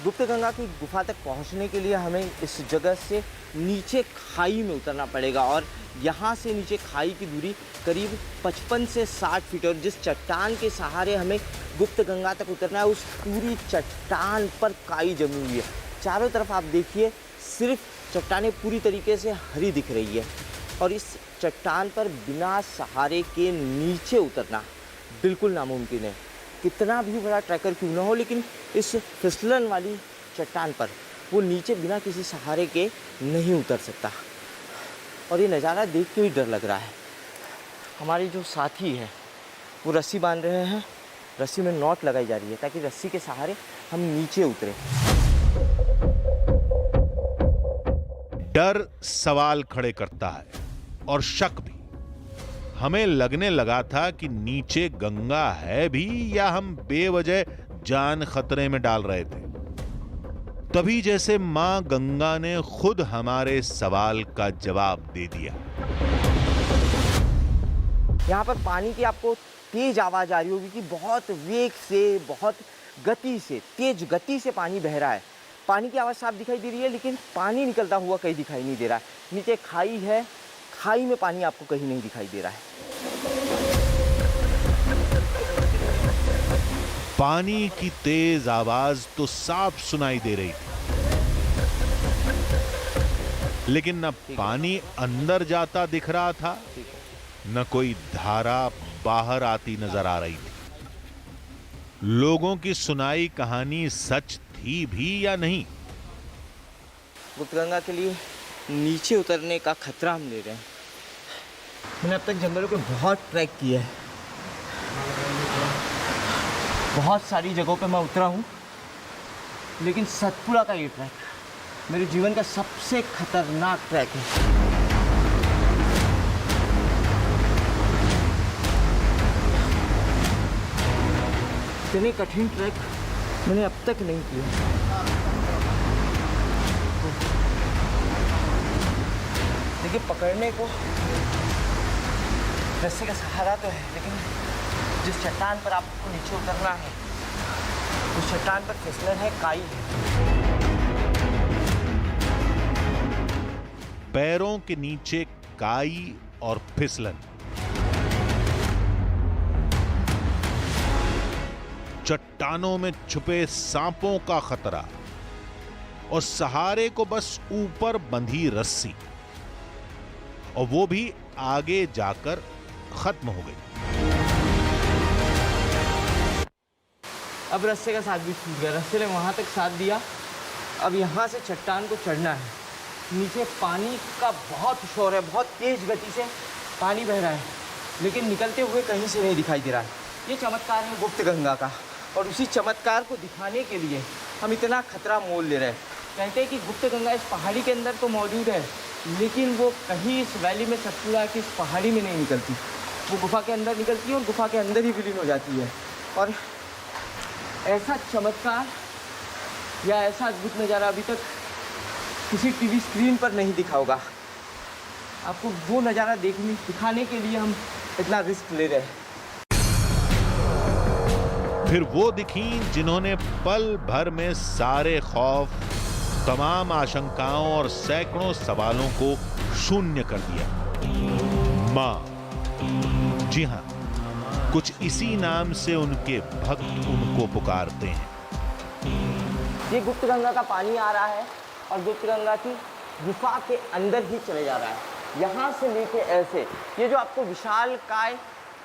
[SPEAKER 3] गुप्त गंगा की गुफा तक पहुंचने के लिए हमें इस जगह से नीचे खाई में उतरना पड़ेगा और यहाँ से नीचे खाई की दूरी करीब 55 से 60 फीट। और जिस चट्टान के सहारे हमें गुप्त गंगा तक उतरना है, उस पूरी चट्टान पर काई जमी हुई है। चारों तरफ आप देखिए, सिर्फ चट्टानें पूरी तरीके से हरी दिख रही है और इस चट्टान पर बिना सहारे के नीचे उतरना बिल्कुल नामुमकिन है। कितना भी बड़ा ट्रैकर क्यों ना हो, लेकिन इस फिसलन वाली चट्टान पर वो नीचे बिना किसी सहारे के नहीं उतर सकता। और ये नज़ारा देख के ही डर लग रहा है। हमारे जो साथी हैं वो रस्सी बांध रहे हैं, रस्सी में नॉट लगाई जा रही है ताकि रस्सी के सहारे हम नीचे उतरे।
[SPEAKER 1] डर सवाल खड़े करता है और शक भी। हमें लगने लगा था कि नीचे गंगा है भी या हम बेवजह जान खतरे में डाल रहे थे। तभी जैसे मां गंगा ने खुद हमारे सवाल का जवाब दे दिया।
[SPEAKER 3] यहाँ पर पानी की आपको तेज आवाज आ रही होगी कि बहुत वेग से, बहुत गति से, तेज गति से पानी बह रहा है। पानी की आवाज़ साफ दिखाई दे रही है, लेकिन पानी निकलता हुआ कहीं दिखाई नहीं दे रहा है। नीचे खाई है, खाई में पानी आपको कहीं नहीं दिखाई दे रहा है।
[SPEAKER 1] पानी की तेज आवाज तो साफ सुनाई दे रही थी, लेकिन न पानी अंदर जाता दिख रहा था, न कोई धारा बाहर आती नजर आ रही थी। लोगों की सुनाई कहानी सच थी भी या नहीं?
[SPEAKER 3] गुप्तगंगा के लिए नीचे उतरने का खतरा हम ले रहे हैं। मैंने अब तक जंगलों के बहुत ट्रैक किया है, बहुत सारी जगहों पे मैं उतरा हूँ, लेकिन सतपुड़ा का ये ट्रैक मेरे जीवन का सबसे खतरनाक ट्रैक है। इतने कठिन ट्रैक मैंने अब तक नहीं किया। देखिए, पकड़ने को रस्से का सहारा तो है, लेकिन जिस चट्टान पर आपको नीचे उतरना है, उस चट्टान पर फिसलन है, काई है।
[SPEAKER 1] पैरों के नीचे काई और फिसलन, चट्टानों में छुपे सांपों का खतरा और सहारे को बस ऊपर बंधी रस्सी, और वो भी आगे जाकर खत्म हो गई।
[SPEAKER 3] अब रस्से का साथ भी छूट गया। रस्से ने वहां तक साथ दिया। अब यहाँ से चट्टान को चढ़ना है। नीचे पानी का बहुत शोर है, बहुत तेज गति से पानी बह रहा है, लेकिन निकलते हुए कहीं से नहीं दिखाई दे रहा है। ये चमत्कार है गुप्तगंगा का, और उसी चमत्कार को दिखाने के लिए हम इतना खतरा मोल ले रहे हैं। कहते हैं कि गुप्तगंगा इस पहाड़ी के अंदर तो मौजूद है, लेकिन वो कहीं इस वैली में, सतपुड़ा की इस पहाड़ी में नहीं निकलती। वो गुफा के अंदर निकलती है और गुफा के अंदर ही विलीन हो जाती है। और ऐसा चमत्कार या ऐसा अद्भुत नज़ारा अभी तक किसी टीवी स्क्रीन पर नहीं दिखा होगा। आपको वो नज़ारा दिखाने के लिए हम इतना रिस्क ले रहे हैं।
[SPEAKER 1] फिर वो दिखी जिन्होंने पल भर में सारे खौफ, तमाम आशंकाओं और सैकड़ों सवालों को शून्य कर दिया। मां, जी हां, कुछ इसी नाम से उनके भक्त उनको पुकारते हैं।
[SPEAKER 3] ये गुप्तगंगा का पानी आ रहा है और गुप्तगंगा की गुफा के अंदर ही चले जा रहा है। यहाँ से लेके ऐसे, ये जो आपको विशालकाय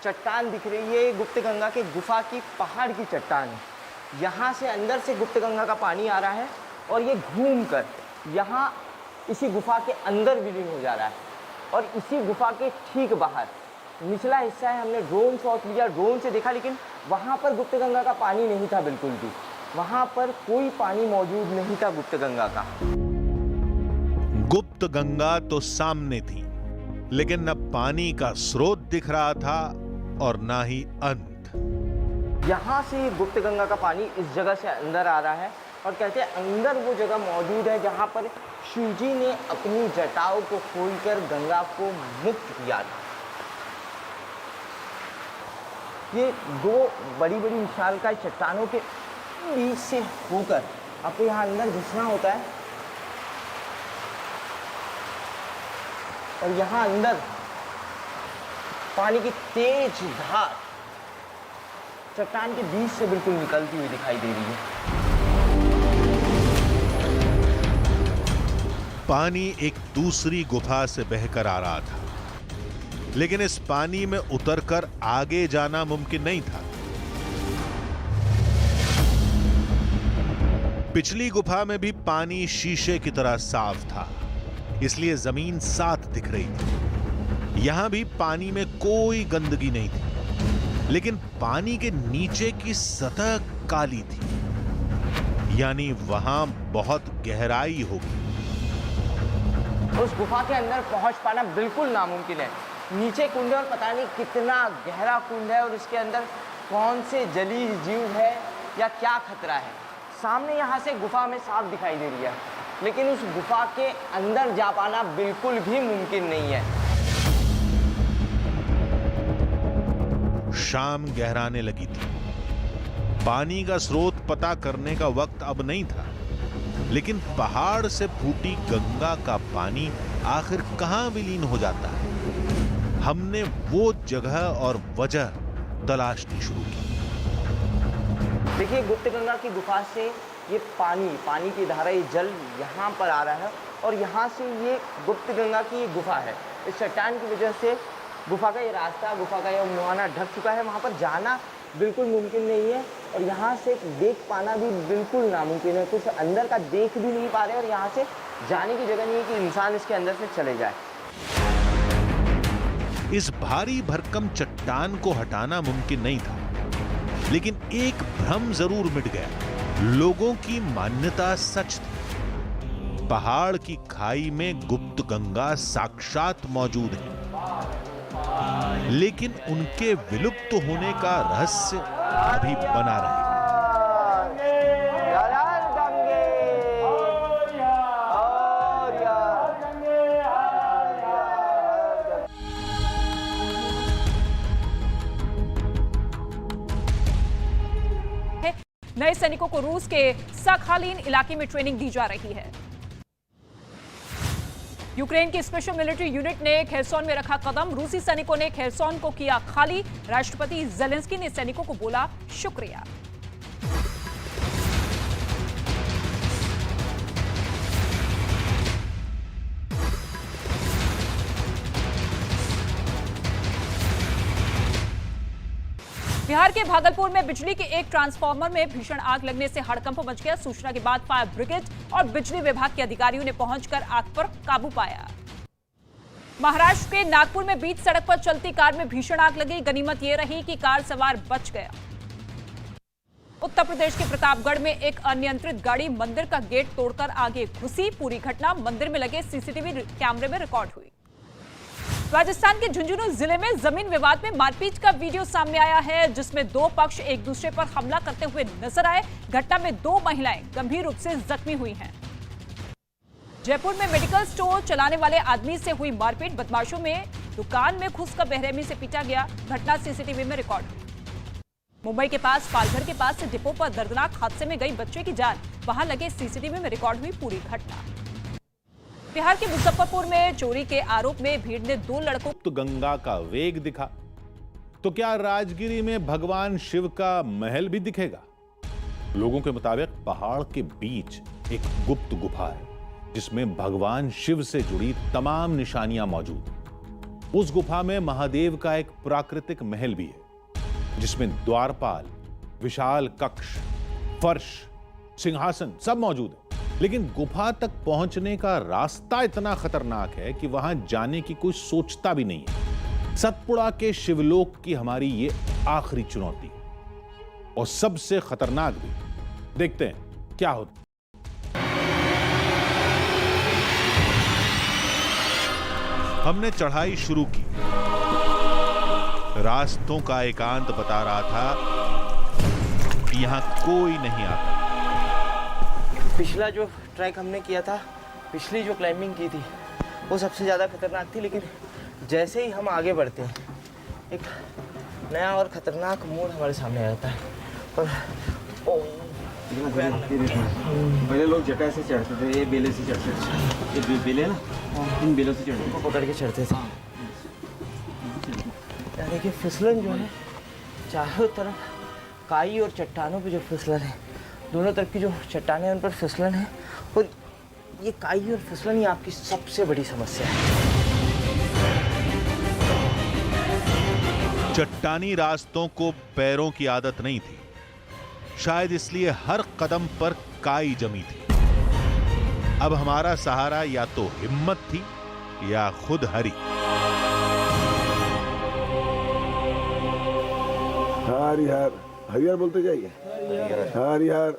[SPEAKER 3] चट्टान दिख रही है, ये गुप्तगंगा के गुफा की पहाड़ की चट्टान है। यहाँ से अंदर से गुप्तगंगा का पानी आ रहा है और ये घूमकर यहाँ इसी गुफा के अंदर विलीन हो जा रहा है। और इसी गुफा के ठीक बाहर निचला हिस्सा है। हमने ड्रोन शॉट लिया, ड्रोन से देखा, लेकिन वहाँ पर गुप्तगंगा का पानी नहीं था बिल्कुल भी। वहाँ पर कोई पानी मौजूद नहीं था गुप्तगंगा का।
[SPEAKER 1] गुप्तगंगा तो सामने थी, लेकिन न पानी का स्रोत दिख रहा था और ना ही अंत।
[SPEAKER 3] यहाँ से गुप्तगंगा का पानी इस जगह से अंदर आ रहा है, और कहते हैं अंदर वो जगह मौजूद है जहाँ पर शिवजी ने अपनी जटाओं को खोलकर गंगा को मुक्त किया था। ये दो बड़ी बड़ी विशालकाय चट्टानों के बीच से होकर आपको यहाँ अंदर घुसना होता है, और यहाँ अंदर पानी की तेज धार चट्टान के बीच से बिल्कुल निकलती हुई दिखाई दे रही है।
[SPEAKER 1] पानी एक दूसरी गुफा से बहकर आ रहा था, लेकिन इस पानी में उतरकर आगे जाना मुमकिन नहीं था। पिछली गुफा में भी पानी शीशे की तरह साफ था, इसलिए जमीन साफ दिख रही थी। यहां भी पानी में कोई गंदगी नहीं थी, लेकिन पानी के नीचे की सतह काली थी। यानी वहां बहुत गहराई होगी।
[SPEAKER 3] उस गुफा के अंदर पहुंच पाना बिल्कुल नामुमकिन है। नीचे कुंड है और पता नहीं कितना गहरा कुंड है और उसके अंदर कौन से जलीय जीव है या क्या खतरा है। सामने यहाँ से गुफा हमें साफ दिखाई दे रही है, लेकिन उस गुफा के अंदर जा पाना बिल्कुल भी मुमकिन नहीं है।
[SPEAKER 1] शाम गहराने लगी थी। पानी का स्रोत पता करने का वक्त अब नहीं था, लेकिन पहाड़ से फूटी गंगा का पानी आखिर कहां विलीन हो जाता है। हमने वो जगह और वजह तलाशनी शुरू की।
[SPEAKER 3] देखिए, गुप्त गंगा की गुफा से ये पानी की धारा, ये जल यहाँ पर आ रहा है और यहाँ से ये गुप्त गंगा की ये गुफा है। इस चट्टान की वजह से गुफा का ये रास्ता, गुफा का ये मुहाना ढक चुका है। वहाँ पर जाना बिल्कुल मुमकिन नहीं है और यहाँ से देख पाना भी बिल्कुल नामुमकिन है। कुछ अंदर का देख भी नहीं पा रहे और यहाँ से जाने की जगह नहीं है कि इंसान इसके अंदर से चले जाए।
[SPEAKER 1] इस भारी भरकम चट्टान को हटाना मुमकिन नहीं था, लेकिन एक भ्रम जरूर मिट गया। लोगों की मान्यता सच थी। पहाड़ की खाई में गुप्त गंगा साक्षात मौजूद है, लेकिन उनके विलुप्त होने का रहस्य अभी बना रहेगा।
[SPEAKER 11] नए सैनिकों को रूस के सखालिन इलाके में ट्रेनिंग दी जा रही है। यूक्रेन की स्पेशल मिलिट्री यूनिट ने खेरसोन में रखा कदम। रूसी सैनिकों ने खेरसोन को किया खाली। राष्ट्रपति जेलेंस्की ने सैनिकों को बोला शुक्रिया। बिहार के भागलपुर में बिजली के एक ट्रांसफार्मर में भीषण आग लगने से हड़कंप मच गया। सूचना के बाद फायर ब्रिगेड और बिजली विभाग के अधिकारियों ने पहुंचकर आग पर काबू पाया। महाराष्ट्र के नागपुर में बीच सड़क पर चलती कार में भीषण आग लगी। गनीमत यह रही कि कार सवार बच गया। उत्तर प्रदेश के प्रतापगढ़ में एक अनियंत्रित गाड़ी मंदिर का गेट तोड़कर आगे घुसी। पूरी घटना मंदिर में लगे सीसीटीवी कैमरे में रिकॉर्ड हुई। राजस्थान के झुंझुनू जिले में जमीन विवाद में मारपीट का वीडियो सामने आया है, जिसमें दो पक्ष एक दूसरे पर हमला करते हुए नजर आए। घटना में दो महिलाएं गंभीर रूप से जख्मी हुई हैं। जयपुर में मेडिकल स्टोर चलाने वाले आदमी से हुई मारपीट। बदमाशों में दुकान में घुसकर बेरहमी से पीटा गया। घटना सीसीटीवी में रिकॉर्ड हुई। मुंबई के पास पालघर के पास डिपो पर दर्दनाक हादसे में गई बच्चे की जान। वहां लगे सीसीटीवी में रिकॉर्ड हुई पूरी घटना। बिहार के मुजफ्फरपुर में चोरी के आरोप में भीड़ ने दो लड़कों
[SPEAKER 1] तो गंगा का वेग दिखा, तो क्या राजगिरी में भगवान शिव का महल भी दिखेगा? लोगों के मुताबिक पहाड़ के बीच एक गुप्त गुफा है, जिसमें भगवान शिव से जुड़ी तमाम निशानियां मौजूद हैं। उस गुफा में महादेव का एक प्राकृतिक महल भी है, जिसमें द्वारपाल, विशाल कक्ष, फर्श, सिंहासन सब मौजूद है। लेकिन गुफा तक पहुंचने का रास्ता इतना खतरनाक है कि वहां जाने की कोई सोचता भी नहीं है। सतपुड़ा के शिवलोक की हमारी ये आखिरी चुनौती है और सबसे खतरनाक भी। देखते हैं क्या होता। हमने चढ़ाई शुरू की। रास्तों का एकांत बता रहा था कि यहां कोई नहीं आता।
[SPEAKER 3] पिछला जो ट्रैक हमने किया था, पिछली जो क्लाइंबिंग की थी, वो सबसे ज़्यादा खतरनाक थी। लेकिन जैसे ही हम आगे बढ़ते हैं, एक नया और ख़तरनाक मोड़ हमारे सामने आता है। और
[SPEAKER 7] पहले लोग जटा से चढ़ते थे, ये बेले से चढ़ते थे। ये बेले ना, इन बेलों से चढ़ते थे,
[SPEAKER 3] पकड़ के चढ़ते थे। देखिए फिसलन जो है, चारों तरफ काई और चट्टानों पे जो फिसलन है, दोनों तरफ की जो चट्टानें हैं उन पर फिसलन है। और ये काई और फिसलन ही आपकी सबसे बड़ी समस्या है।
[SPEAKER 1] चट्टानी रास्तों को पैरों की आदत नहीं थी, शायद इसलिए हर कदम पर काई जमी थी। अब हमारा सहारा या तो हिम्मत थी या खुद हरी।
[SPEAKER 12] यार हरिहर बोलते जाइए। हरिहर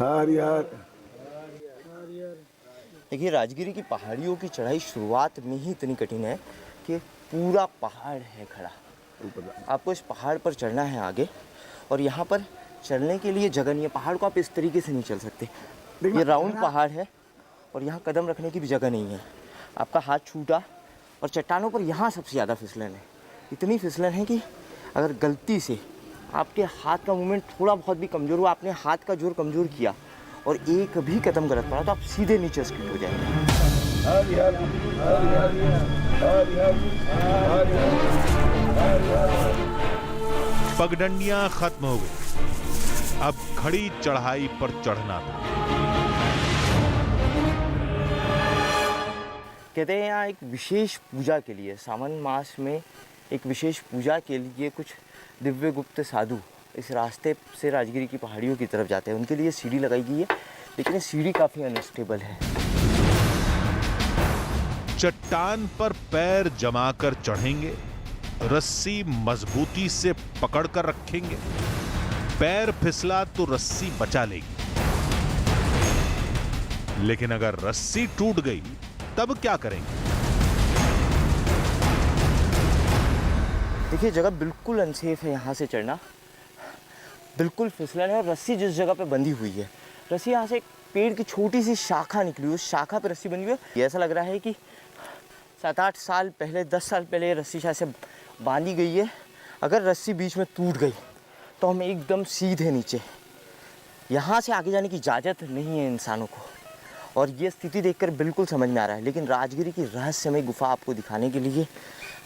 [SPEAKER 12] हरिहर।
[SPEAKER 3] देखिए, राजगिरी की पहाड़ियों की चढ़ाई शुरुआत में ही इतनी कठिन है कि पूरा पहाड़ है खड़ा। आपको इस पहाड़ पर चढ़ना है आगे, और यहाँ पर चलने के लिए जगह नहीं है। पहाड़ को आप इस तरीके से नहीं चल सकते। ये राउंड पहाड़ है और यहाँ कदम रखने की भी जगह नहीं है। आपका हाथ छूटा, और चट्टानों पर यहाँ सबसे ज़्यादा फिसलन है। इतनी फिसलन है कि अगर गलती से आपके हाथ का मूवमेंट थोड़ा बहुत भी कमज़ोर हुआ, आपने हाथ का जोर कमज़ोर किया और एक भी कदम गलत पड़ा, तो आप सीधे नीचे स्किड हो जाएंगे।
[SPEAKER 1] पगडंडियां खत्म हो गई, अब खड़ी चढ़ाई पर चढ़ना था।
[SPEAKER 3] कहते हैं यहाँ एक विशेष पूजा के लिए, सावन मास में एक विशेष पूजा के लिए कुछ दिव्य गुप्त साधु इस रास्ते से राजगिरी की पहाड़ियों की तरफ जाते हैं। उनके लिए सीढ़ी लगाई गई है, लेकिन ये सीढ़ी काफ़ी अनस्टेबल है।
[SPEAKER 1] चट्टान पर पैर जमाकर चढ़ेंगे, रस्सी मजबूती से पकड़कर रखेंगे। पैर फिसला तो रस्सी बचा लेगी, लेकिन अगर रस्सी टूट गई तब क्या करेंगे?
[SPEAKER 3] देखिए, जगह बिल्कुल अनसेफ है यहाँ से चढ़ना, बिल्कुल फिसलन है। और रस्सी जिस जगह पे बंधी हुई है, रस्सी यहाँ से एक पेड़ की छोटी सी शाखा निकली, उस शाखा पे रस्सी बंधी हुई है। ऐसा लग रहा है कि 7-8 साल पहले, 10 साल पहले ये रस्सी शायद से बांधी गई है। अगर रस्सी बीच में टूट गई तो हम एकदम सीधे नीचे, यहाँ से आगे जाने की इजाज़त नहीं है इंसानों को। और ये स्थिति देखकर बिल्कुल समझ में आ रहा है, लेकिन राजगिरी की रहस्यमय गुफा आपको दिखाने के लिए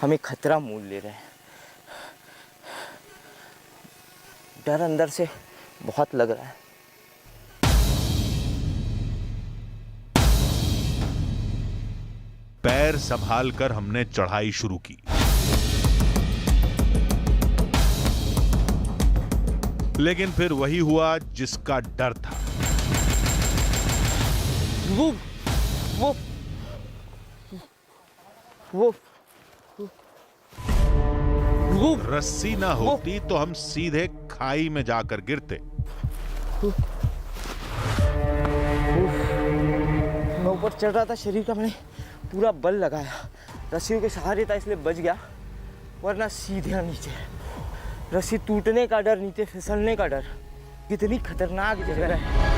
[SPEAKER 3] हमें खतरा मोल ले रहे हैं। डर अंदर से बहुत लग रहा है।
[SPEAKER 1] पैर संभाल कर हमने चढ़ाई शुरू की। लेकिन फिर वही हुआ जिसका डर था। वो रस्सी ना होती तो हम सीधे खाई में जाकर गिरते।
[SPEAKER 3] मैं ऊपर चढ़ रहा था, शरीर का मैंने पूरा बल लगाया, रस्सियों के सहारे था इसलिए बच गया, वरना सीधे नीचे। रस्सी टूटने का डर, नीचे फिसलने का डर। कितनी खतरनाक जगह है।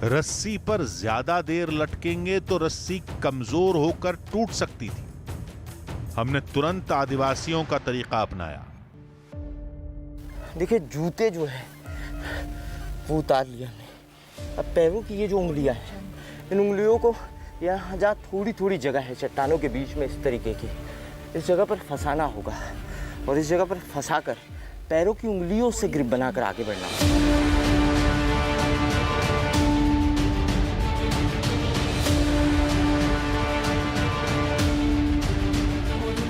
[SPEAKER 1] रस्सी पर ज्यादा देर लटकेंगे तो रस्सी कमजोर होकर टूट सकती थी। हमने तुरंत आदिवासियों का तरीका अपनाया।
[SPEAKER 3] देखिए, जूते जो है वो उतार लिया हमने। अब पैरों की ये जो उंगलियां हैं, इन उंगलियों को यहाँ जहाँ थोड़ी थोड़ी जगह है चट्टानों के बीच में, इस तरीके की, इस जगह पर फंसाना होगा। और इस जगह पर फंसाकर पैरों की उंगलियों से ग्रिप बनाकर आगे बढ़ना होगा।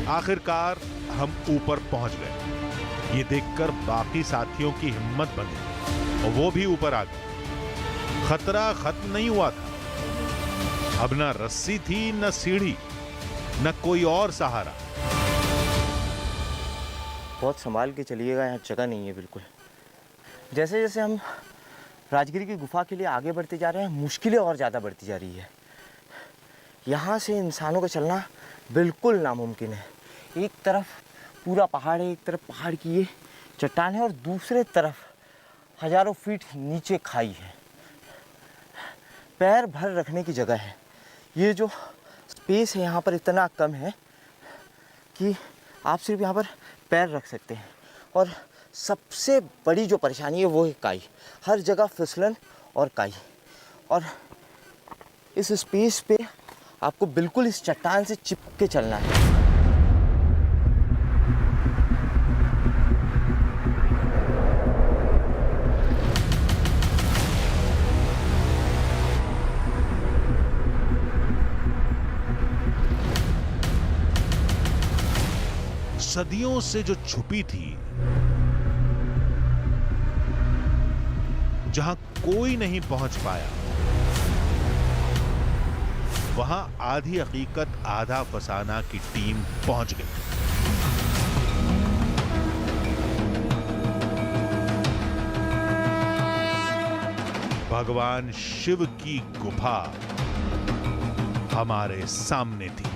[SPEAKER 1] आखिरकार हम ऊपर पहुंच गए। ये देखकर बाकी साथियों की हिम्मत बनी और वो भी ऊपर आ गए। खतरा खत्म नहीं हुआ था। अब न रस्सी थी, न सीढ़ी, न कोई और सहारा।
[SPEAKER 3] बहुत संभाल के चलिएगा, यहाँ जगह नहीं है बिल्कुल। जैसे जैसे हम राजगिरी की गुफा के लिए आगे बढ़ते जा रहे हैं, मुश्किलें और ज़्यादा बढ़ती जा रही है। यहाँ से इंसानों का चलना बिल्कुल नामुमकिन है। एक तरफ पूरा पहाड़ है, एक तरफ पहाड़ की ये चट्टान है, और दूसरे तरफ हजारों फीट नीचे खाई है। पैर भर रखने की जगह है। ये जो स्पेस है यहाँ पर इतना कम है कि आप सिर्फ यहाँ पर पैर रख सकते हैं। और सबसे बड़ी जो परेशानी है वो है काई। हर जगह फिसलन और काई। और इस स्पेस पे आपको बिल्कुल इस चट्टान से चिपक के चलना है।
[SPEAKER 1] सदियों से जो छुपी थी, जहां कोई नहीं पहुंच पाया, वहां आधी हकीकत आधा फसाना की टीम पहुंच गई। भगवान शिव की गुफा हमारे सामने थी।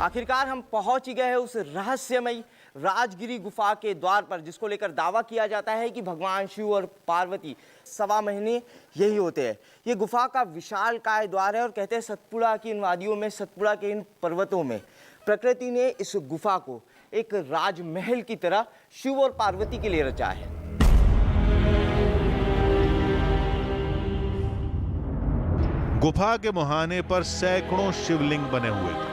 [SPEAKER 3] आखिरकार हम पहुंच ही गए हैं उस रहस्यमयी राजगिरी गुफा के द्वार पर, जिसको लेकर दावा किया जाता है कि भगवान शिव और पार्वती 1.25 महीने यही होते हैं। ये गुफा का विशालकाय द्वार है और कहते हैं सतपुड़ा की इन वादियों में, सतपुड़ा के इन पर्वतों में प्रकृति ने इस गुफा को एक राजमहल की तरह शिव और पार्वती के लिए रचा है।
[SPEAKER 1] गुफा के मुहाने पर सैकड़ों शिवलिंग बने हुए थे।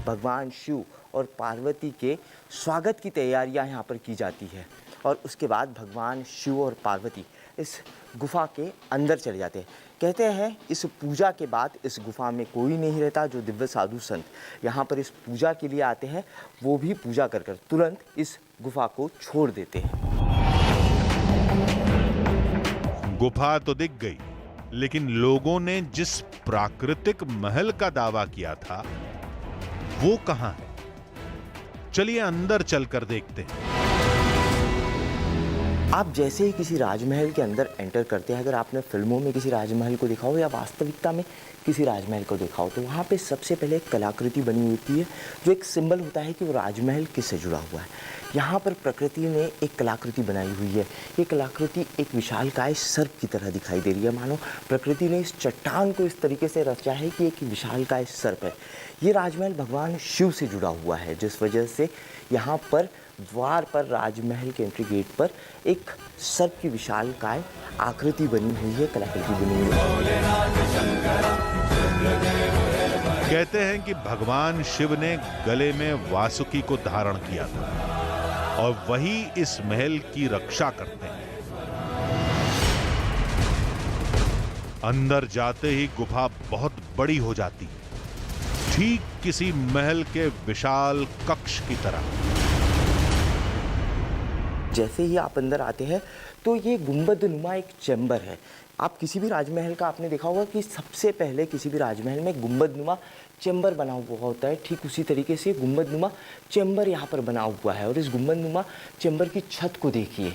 [SPEAKER 3] भगवान शिव और पार्वती के स्वागत की तैयारियां यहाँ पर की जाती है और उसके बाद भगवान शिव और पार्वती इस गुफा के अंदर चले जाते हैं। कहते हैं इस पूजा के बाद इस गुफा में कोई नहीं रहता। जो दिव्य साधु संत यहाँ पर इस पूजा के लिए आते हैं वो भी पूजा कर कर तुरंत इस गुफा को छोड़ देते हैं।
[SPEAKER 1] गुफा तो दिख गई, लेकिन लोगों ने जिस प्राकृतिक महल का दावा किया था वो कहां है? चलिए अंदर चलकर देखते हैं।
[SPEAKER 3] आप जैसे ही किसी राजमहल के अंदर एंटर करते हैं, अगर आपने फिल्मों में किसी राजमहल को देखा हो या वास्तविकता में किसी राजमहल को देखा हो, तो वहाँ पे सबसे पहले एक कलाकृति बनी होती है जो एक सिंबल होता है कि वो राजमहल किससे जुड़ा हुआ है। यहाँ पर प्रकृति ने एक कलाकृति बनाई हुई है। ये कलाकृति एक विशालकाय सर्प की तरह दिखाई दे रही है, मानो प्रकृति ने इस चट्टान को इस तरीके से रचा है कि एक विशालकाय सर्प है। ये राजमहल भगवान शिव से जुड़ा हुआ है, जिस वजह से यहाँ पर द्वार पर, राजमहल के एंट्री गेट पर एक सर्प की विशालकाय आकृति बनी हुई है, कलाकृति बनी हुई है।
[SPEAKER 1] कहते हैं कि भगवान शिव ने गले में वासुकी को धारण किया था और वही इस महल की रक्षा करते हैं। अंदर जाते ही गुफा बहुत बड़ी हो जाती है, ठीक किसी महल के विशाल कक्ष की तरह।
[SPEAKER 3] जैसे ही आप अंदर आते हैं तो ये गुंबदनुमा एक चैम्बर है। आप किसी भी राजमहल का आपने देखा होगा कि सबसे पहले किसी भी राजमहल में गुंबदनुमा चैम्बर बना हुआ होता है। ठीक उसी तरीके से गुंबदनुमा चैम्बर यहाँ पर बना हुआ है और इस गुंबदनुमा चैम्बर की छत को देखिए,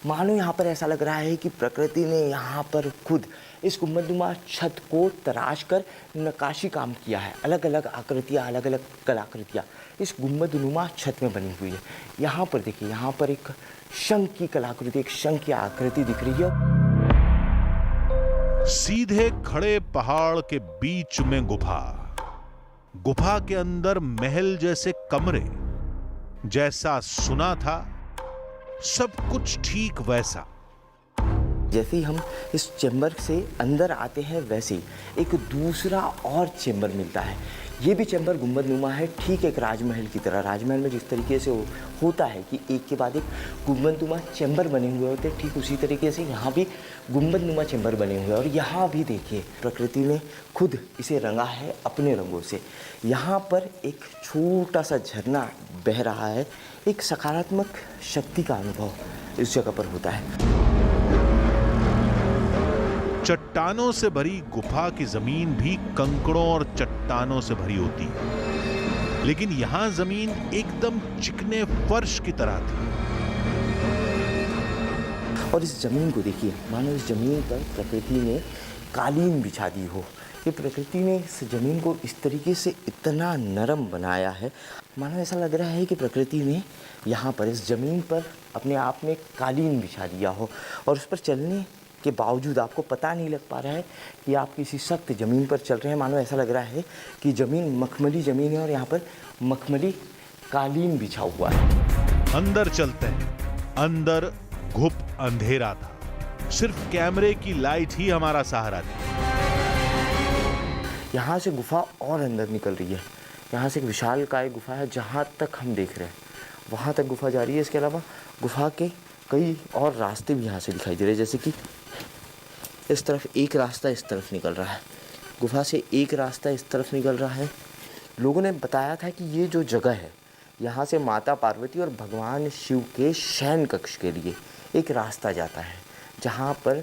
[SPEAKER 3] मानो यहाँ पर ऐसा लग रहा है कि प्रकृति ने यहाँ पर खुद इस गुंबदनुमा छत को तराश कर नक्काशी काम किया है। अलग अलग आकृतियाँ, अलग अलग कलाकृतियाँ इस गुंबदनुमा छत में बनी हुई है। यहाँ पर देखिए, यहाँ पर एक शंख की कलाकृति, एक शंख की आकृति दिख रही है।
[SPEAKER 1] सीधे खड़े पहाड़ के बीच में गुफा, गुफा के अंदर महल जैसे कमरे, जैसा सुना था सब कुछ ठीक वैसा।
[SPEAKER 3] जैसे ही हम इस चैम्बर से अंदर आते हैं वैसे ही एक दूसरा और चैम्बर मिलता है। ये भी चैम्बर गुंबदनुमा है, ठीक एक राजमहल की तरह। राजमहल में जिस तरीके से होता है कि एक के बाद एक गुंबदनुमा चैम्बर बने हुए होते हैं, ठीक उसी तरीके से यहाँ भी गुंबदनुमा चैम्बर बने हुए हैं। और यहाँ भी देखिए, प्रकृति ने खुद इसे रंगा है अपने रंगों से। यहाँ पर एक छोटा सा झरना बह रहा है। एक सकारात्मक शक्ति का अनुभव इस जगह पर होता है।
[SPEAKER 1] चट्टानों से भरी गुफा की जमीन भी कंकड़ों और चट्टानों से भरी होती है, लेकिन यहां जमीन एकदम चिकने फर्श की तरह थी।
[SPEAKER 3] और इस जमीन को देखिए, मानो इस जमीन पर प्रकृति ने कालीन बिछा दी हो। ये प्रकृति ने इस जमीन को इस तरीके से इतना नरम बनाया है, मानो ऐसा लग रहा है कि प्रकृति ने यहाँ पर इस जमीन पर अपने आप में कालीन बिछा दिया हो और उस पर चलने के बावजूद आपको पता नहीं लग पा रहा है कि आप किसी सख्त ज़मीन पर चल रहे हैं। मानो ऐसा लग रहा है कि ज़मीन मखमली ज़मीन है और यहाँ पर मखमली कालीन बिछा हुआ है।
[SPEAKER 1] अंदर चलते हैं। अंदर घुप अंधेरा था, सिर्फ कैमरे की लाइट ही हमारा सहारा थी।
[SPEAKER 3] यहाँ से गुफा और अंदर निकल रही है। यहाँ से एक विशालकाय गुफा है, जहाँ तक हम देख रहे हैं वहाँ तक गुफा जा रही है। इसके अलावा गुफा के कई और रास्ते भी यहाँ से दिखाई दे रहे हैं, जैसे कि इस तरफ एक रास्ता इस तरफ निकल रहा है। गुफा से एक रास्ता इस तरफ निकल रहा है। लोगों ने बताया था कि ये जो जगह है, यहाँ से माता पार्वती और भगवान शिव के शयन कक्ष के लिए एक रास्ता जाता है, जहाँ पर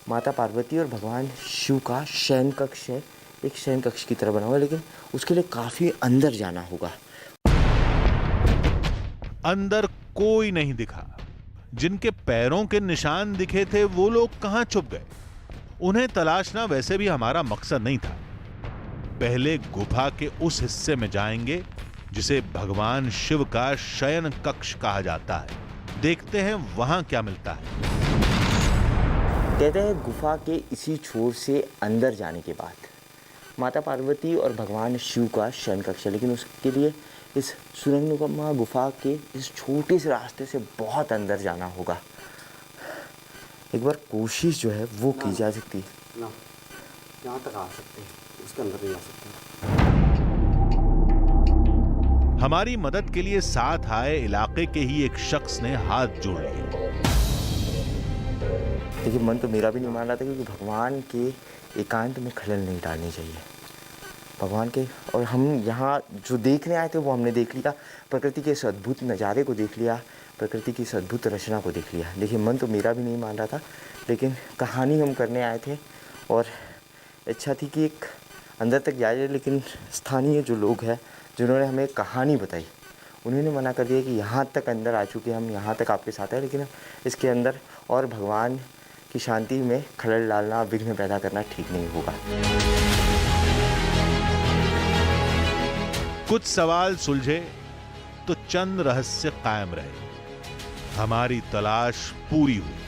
[SPEAKER 3] माता पार्वती और भगवान शिव का शयन कक्ष है, एक शयन कक्ष की तरह बना हुआ है, लेकिन उसके लिए काफ़ी अंदर जाना होगा।
[SPEAKER 1] अंदर कोई नहीं दिखा। जिनके पैरों के निशान दिखे थे वो लोग कहां छुप गए? उन्हें तलाशना वैसे भी हमारा मकसद नहीं था। पहले गुफा के उस हिस्से में जाएंगे जिसे भगवान शिव का शयन कक्ष कहा जाता है। देखते हैं वहां क्या मिलता है।
[SPEAKER 3] कहते हैं गुफा के इसी छोर से अंदर जाने के बाद माता पार्वती और भगवान शिव का शयन कक्ष है, लेकिन उसके लिए इस सुरंगनुमा गुफा के इस छोटे से रास्ते से बहुत अंदर जाना होगा। एक बार कोशिश जो है वो की जा सकती है।
[SPEAKER 7] ना यहाँ तक आ सकते हैं, उसके अंदर नहीं आ सकते।
[SPEAKER 1] हमारी मदद के लिए साथ आए इलाके के ही एक शख्स ने हाथ जोड़ लिए।
[SPEAKER 3] देखिए, मन तो मेरा भी नहीं मान रहा था, क्योंकि भगवान के एकांत में खलल नहीं डालनी चाहिए। भगवान के, और हम यहाँ जो देखने आए थे वो हमने देख लिया, प्रकृति के इस अद्भुत नज़ारे को देख लिया, प्रकृति की इस अद्भुत रचना को देख लिया। देखिए, मन तो मेरा भी नहीं मान रहा था, लेकिन कहानी हम करने आए थे और इच्छा थी कि एक अंदर तक जाए, लेकिन स्थानीय जो लोग हैं जिन्होंने हमें कहानी बताई, उन्होंने मना कर दिया कि यहाँ तक अंदर आ चुके, हम यहाँ तक आपके साथ हैं, लेकिन इसके अंदर और भगवान की शांति में खलल डालना, विघ्न पैदा करना ठीक नहीं होगा।
[SPEAKER 1] कुछ सवाल सुलझे तो चंद रहस्य कायम रहे। हमारी तलाश पूरी हुई।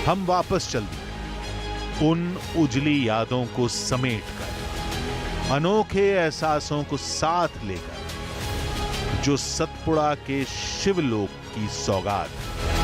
[SPEAKER 1] हम वापस चल दिए, उन उजली यादों को समेटकर, अनोखे एहसासों को साथ लेकर, जो सतपुड़ा के शिवलोक की सौगात है।